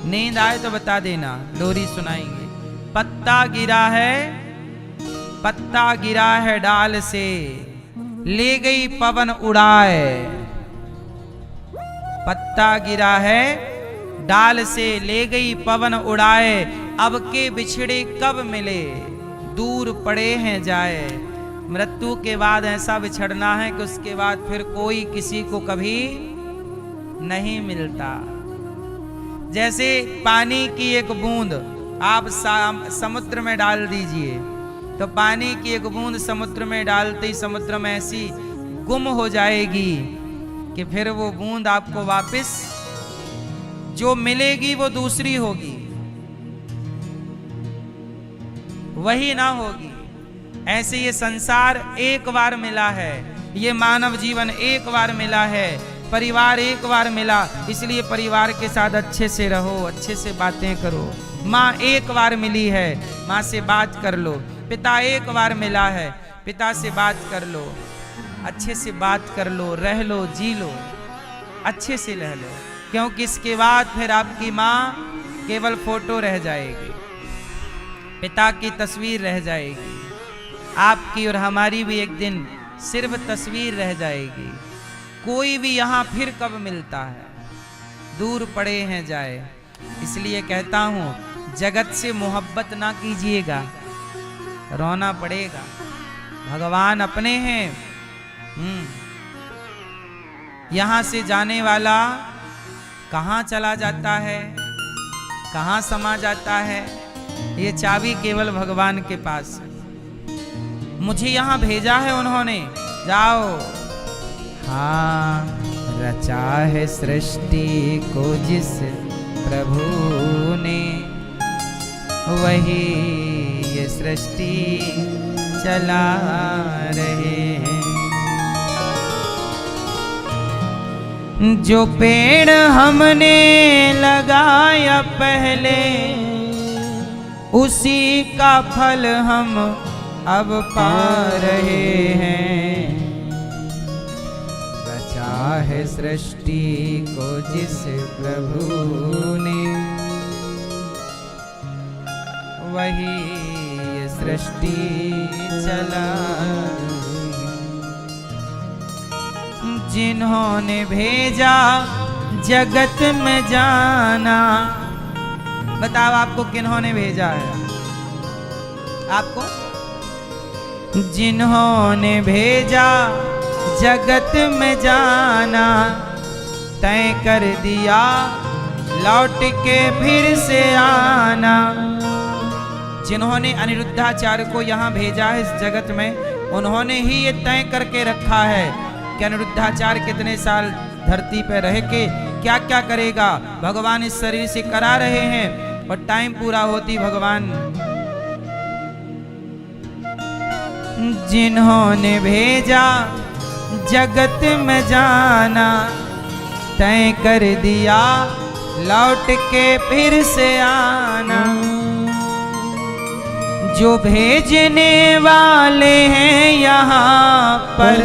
नींद आए तो बता देना, लोरी सुनाएंगे। पत्ता गिरा है डाल से, ले गई पवन उड़ाए। पत्ता गिरा है डाल से, ले गई पवन उड़ाए। अब के बिछड़े कब मिले, दूर पड़े हैं जाए। मृत्यु के बाद ऐसा बिछड़ना है कि उसके बाद फिर कोई किसी को कभी नहीं मिलता। जैसे पानी की एक बूंद आप समुद्र में डाल दीजिए, तो पानी की एक बूंद समुद्र में डालते ही समुद्र में ऐसी गुम हो जाएगी कि फिर वो बूंद आपको वापस जो मिलेगी वो दूसरी होगी, वही ना होगी। ऐसे ये संसार एक बार मिला है, ये मानव जीवन एक बार मिला है, परिवार एक बार मिला, इसलिए परिवार के साथ अच्छे से रहो, अच्छे से बातें करो। माँ एक बार मिली है, माँ से बात कर लो। पिता एक बार मिला है, पिता से बात कर लो, अच्छे से बात कर लो, रह लो, जी लो, अच्छे से रह लो, क्योंकि इसके बाद फिर आपकी माँ केवल फोटो रह जाएगी, पिता की तस्वीर रह जाएगी, आपकी और हमारी भी एक दिन सिर्फ तस्वीर रह जाएगी। कोई भी यहाँ फिर कब मिलता है, दूर पड़े हैं जाए। इसलिए कहता हूँ जगत से मोहब्बत ना कीजिएगा, रोना पड़ेगा। भगवान अपने हैं। यहाँ से जाने वाला कहाँ चला जाता है, कहाँ समा जाता है, ये चाबी केवल भगवान के पास है। मुझे यहाँ भेजा है उन्होंने, जाओ। हाँ, रचा है सृष्टि को जिस प्रभु ने, वही ये सृष्टि चला रहे हैं। जो पेड़ हमने लगाया पहले, उसी का फल हम अब पा रहे हैं। रचा है सृष्टि को जिस प्रभु ने, वही ये सृष्टि चला। जिन्होंने भेजा जगत में जाना, बताओ आपको किन्होंने भेजा है? आपको जिन्होंने भेजा जगत में जाना, तय कर दिया लौट के फिर से आना। जिन्होंने अनिरुद्धाचार्य को यहाँ भेजा है इस जगत में, उन्होंने ही ये तय करके रखा है कि अनिरुद्धाचार्य कितने साल धरती पर रह के क्या क्या करेगा। भगवान इस शरीर से करा रहे हैं और टाइम पूरा होती भगवान। जिन्होंने भेजा जगत में जाना, तय कर दिया लौट के फिर से आना। जो भेजने वाले हैं यहाँ पर,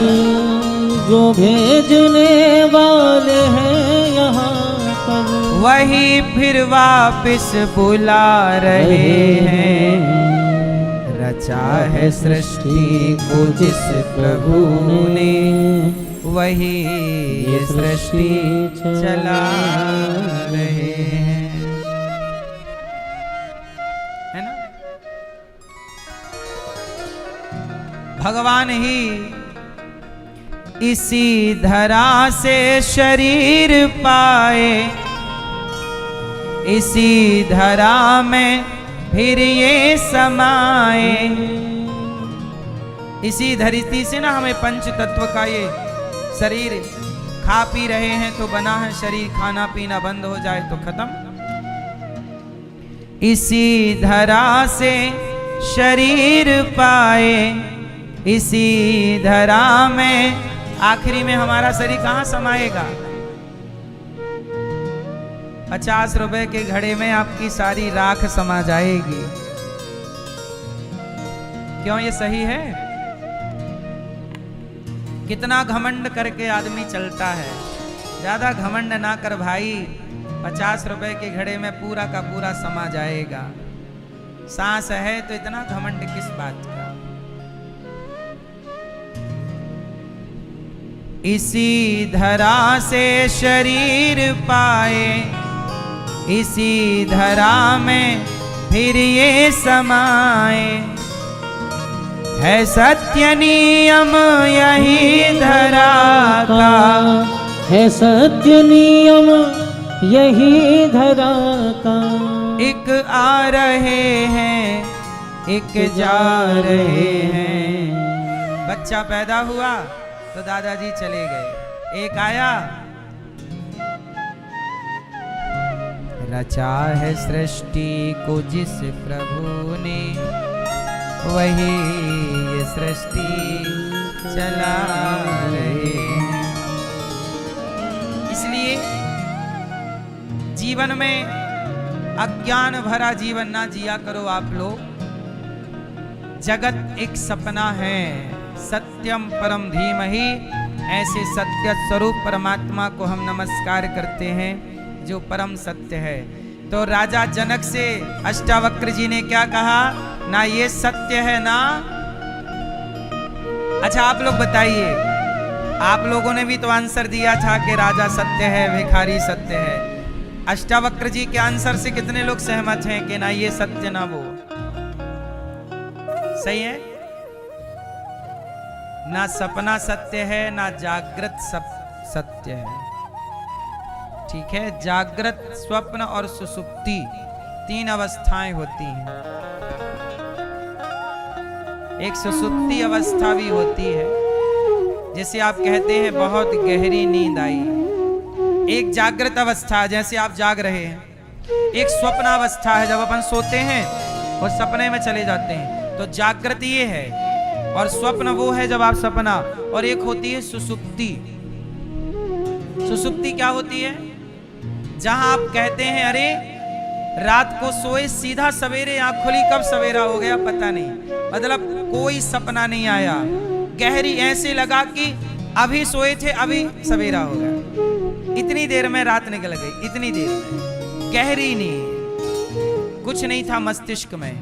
जो भेजने वाले हैं यहाँ पर, वही फिर वापस बुला रहे हैं। रचा है सृष्टि को जिस प्रभु ने, वही ये सृष्टि चला रहे हैं। है ना? भगवान ही इसी धरा से शरीर पाए, इसी धरा में फिर ये समाए। इसी धरती से ना हमें पंच तत्व का ये शरीर, खा पी रहे हैं तो बना है शरीर, खाना पीना बंद हो जाए तो खत्म। इसी धरा से शरीर पाए, इसी धरा में आखिरी में हमारा शरीर कहाँ समाएगा? 50 रुपए के घड़े में आपकी सारी राख समा जाएगी। क्यों ये सही है? कितना घमंड करके आदमी चलता है। ज्यादा घमंड ना कर भाई, 50 रुपए के घड़े में पूरा का पूरा समा जाएगा। सांस है तो इतना घमंड किस बात का? इसी धरा से शरीर पाए, इसी धरा में फिर ये समाए। है सत्य नियम यही धरा का, है सत्य नियम यही धरा का। एक आ रहे हैं एक जा रहे हैं। बच्चा पैदा हुआ तो दादाजी चले गए, एक आया। रचा है सृष्टि को जिस प्रभु ने, वही ये सृष्टि चला रहे हैं। इसलिए जीवन में अज्ञान भरा जीवन ना जिया करो आप लोग। जगत एक सपना है, सत्यम परम धीमहि। ऐसे सत्य स्वरूप परमात्मा को हम नमस्कार करते हैं जो परम सत्य है। तो राजा जनक से अष्टावक्र जी ने क्या कहा, ना ये सत्य है ना। अच्छा आप लोग बताइए, आप लोगों ने भी तो आंसर दिया था कि राजा सत्य है, भिखारी सत्य है। अष्टावक्र जी के आंसर से कितने लोग सहमत हैं कि ना ये सत्य ना वो? सही है ना? सपना सत्य है ना जागृत सत्य है। ठीक है, जागृत, स्वप्न और सुसुप्ति तीन अवस्थाएं होती हैं। एक सुसुप्ति अवस्था भी होती है, जैसे आप कहते हैं बहुत गहरी नींद आई। एक जागृत अवस्था जैसे आप जाग रहे हैं। एक स्वप्न अवस्था है जब अपन सोते हैं और सपने में चले जाते हैं, तो जागृत ये है, और स्वप्न वो है जब आप सपना। और एक होती है सुसुप्ति। सुसुप्ति क्या होती है? जहां आप कहते हैं अरे रात को सोए, सीधा सवेरे आंख खुली, कब सवेरा हो गया पता नहीं, मतलब कोई सपना नहीं आया। गहरी ऐसे लगा कि अभी सोए थे अभी सवेरा हो गया, इतनी देर में रात निकल गई, इतनी देर में। गहरी नींद, कुछ नहीं था मस्तिष्क में।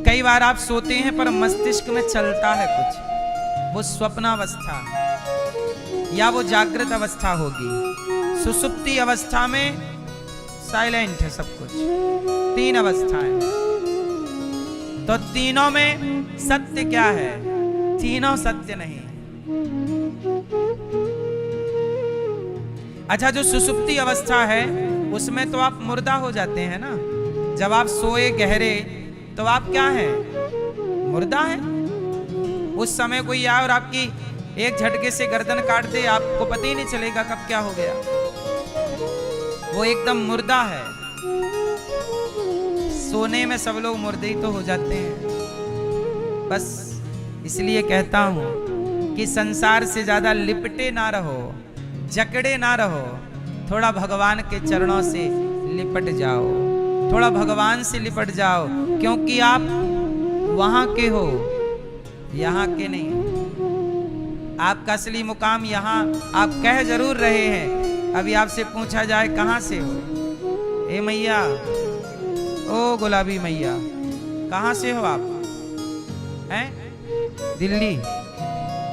कई बार आप सोते हैं पर मस्तिष्क में चलता है कुछ, वो स्वप्नावस्था या वो जागृत अवस्था होगी। सुसुप्ति अवस्था में साइलेंट है सब कुछ। तीन अवस्थाएं, तो तीनों में सत्य क्या है? तीनों सत्य नहीं। अच्छा, जो सुसुप्ति अवस्था है उसमें तो आप मुर्दा हो जाते हैं ना। जब आप सोए गहरे तो आप क्या हैं? मुर्दा हैं। उस समय कोई आए और आपकी एक झटके से गर्दन काट दे, आपको पता ही नहीं चलेगा कब क्या हो गया। वो एकदम मुर्दा है। सोने में सब लोग मुर्दे ही तो हो जाते हैं। बस इसलिए कहता हूं कि संसार से ज्यादा लिपटे ना रहो, जकड़े ना रहो। थोड़ा भगवान के चरणों से लिपट जाओ, थोड़ा भगवान से लिपट जाओ, क्योंकि आप वहां के हो, यहां के नहीं। आपका असली मुकाम यहाँ, आप कह जरूर रहे हैं। अभी आपसे पूछा जाए कहां से हो, ए मैया, ओ गुलाबी मैया, कहां से हो आप? हैं? दिल्ली।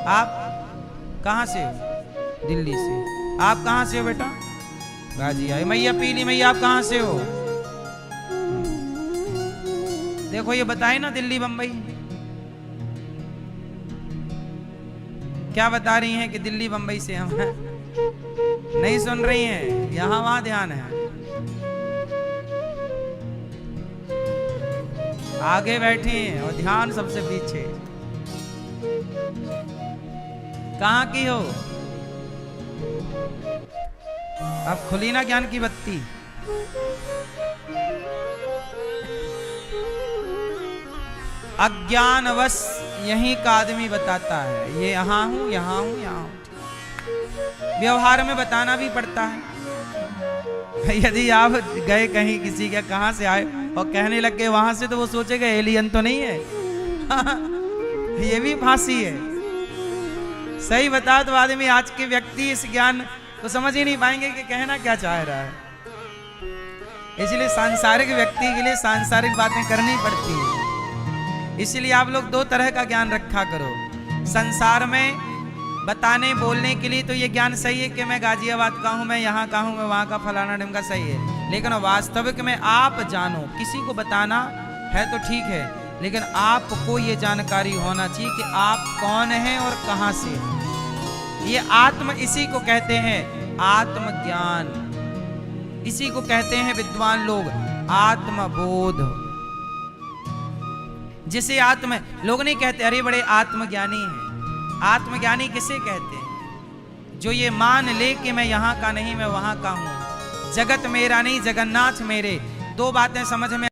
आप कहां से हो? दिल्ली से। आप कहां से हो बेटा? गाजिया। मैया पीली मैया, आप कहां से हो? देखो ये बताए ना, दिल्ली बंबई। क्या बता रही हैं कि दिल्ली बंबई से हम हैं? नहीं सुन रही हैं, यहां वहां ध्यान है। आगे बैठे हैं और ध्यान सबसे पीछे। कहां की हो? अब खुली ना ज्ञान की बत्ती। अज्ञानवश यहीं का आदमी बताता है, ये यहाँ हूं, यहाँ हूं, यहाँ हूं। व्यवहार में बताना भी पड़ता है। यदि आप गए कहीं किसी के, कहां से आए, और कहने लग गए वहां से, तो वो सोचेगा एलियन तो नहीं है। ये भी फांसी है। सही बता तो आदमी, आज के व्यक्ति इस ज्ञान तो समझ ही नहीं पाएंगे कि कहना क्या चाह रहा है। इसलिए सांसारिक व्यक्ति के लिए सांसारिक बातें करनी पड़ती है। इसलिए आप लोग दो तरह का ज्ञान रखा करो। संसार में बताने बोलने के लिए तो ये ज्ञान सही है कि मैं गाजियाबाद का हूँ, मैं यहाँ का हूँ, मैं वहाँ का, फलाना ढिमका का, सही है। लेकिन वास्तविक में आप जानो, किसी को बताना है तो ठीक है, लेकिन आपको ये जानकारी होना चाहिए कि आप कौन हैं और कहां से हैं। ये आत्म इसी को कहते हैं आत्मज्ञान, इसी को कहते हैं विद्वान लोग आत्मबोध। जिसे आत्म लोग नहीं कहते अरे बड़े आत्मज्ञानी हैं। आत्मज्ञानी किसे कहते हैं? जो ये मान ले कि मैं यहाँ का नहीं, मैं वहां का हूं, जगत मेरा नहीं जगन्नाथ मेरे। दो बातें समझ में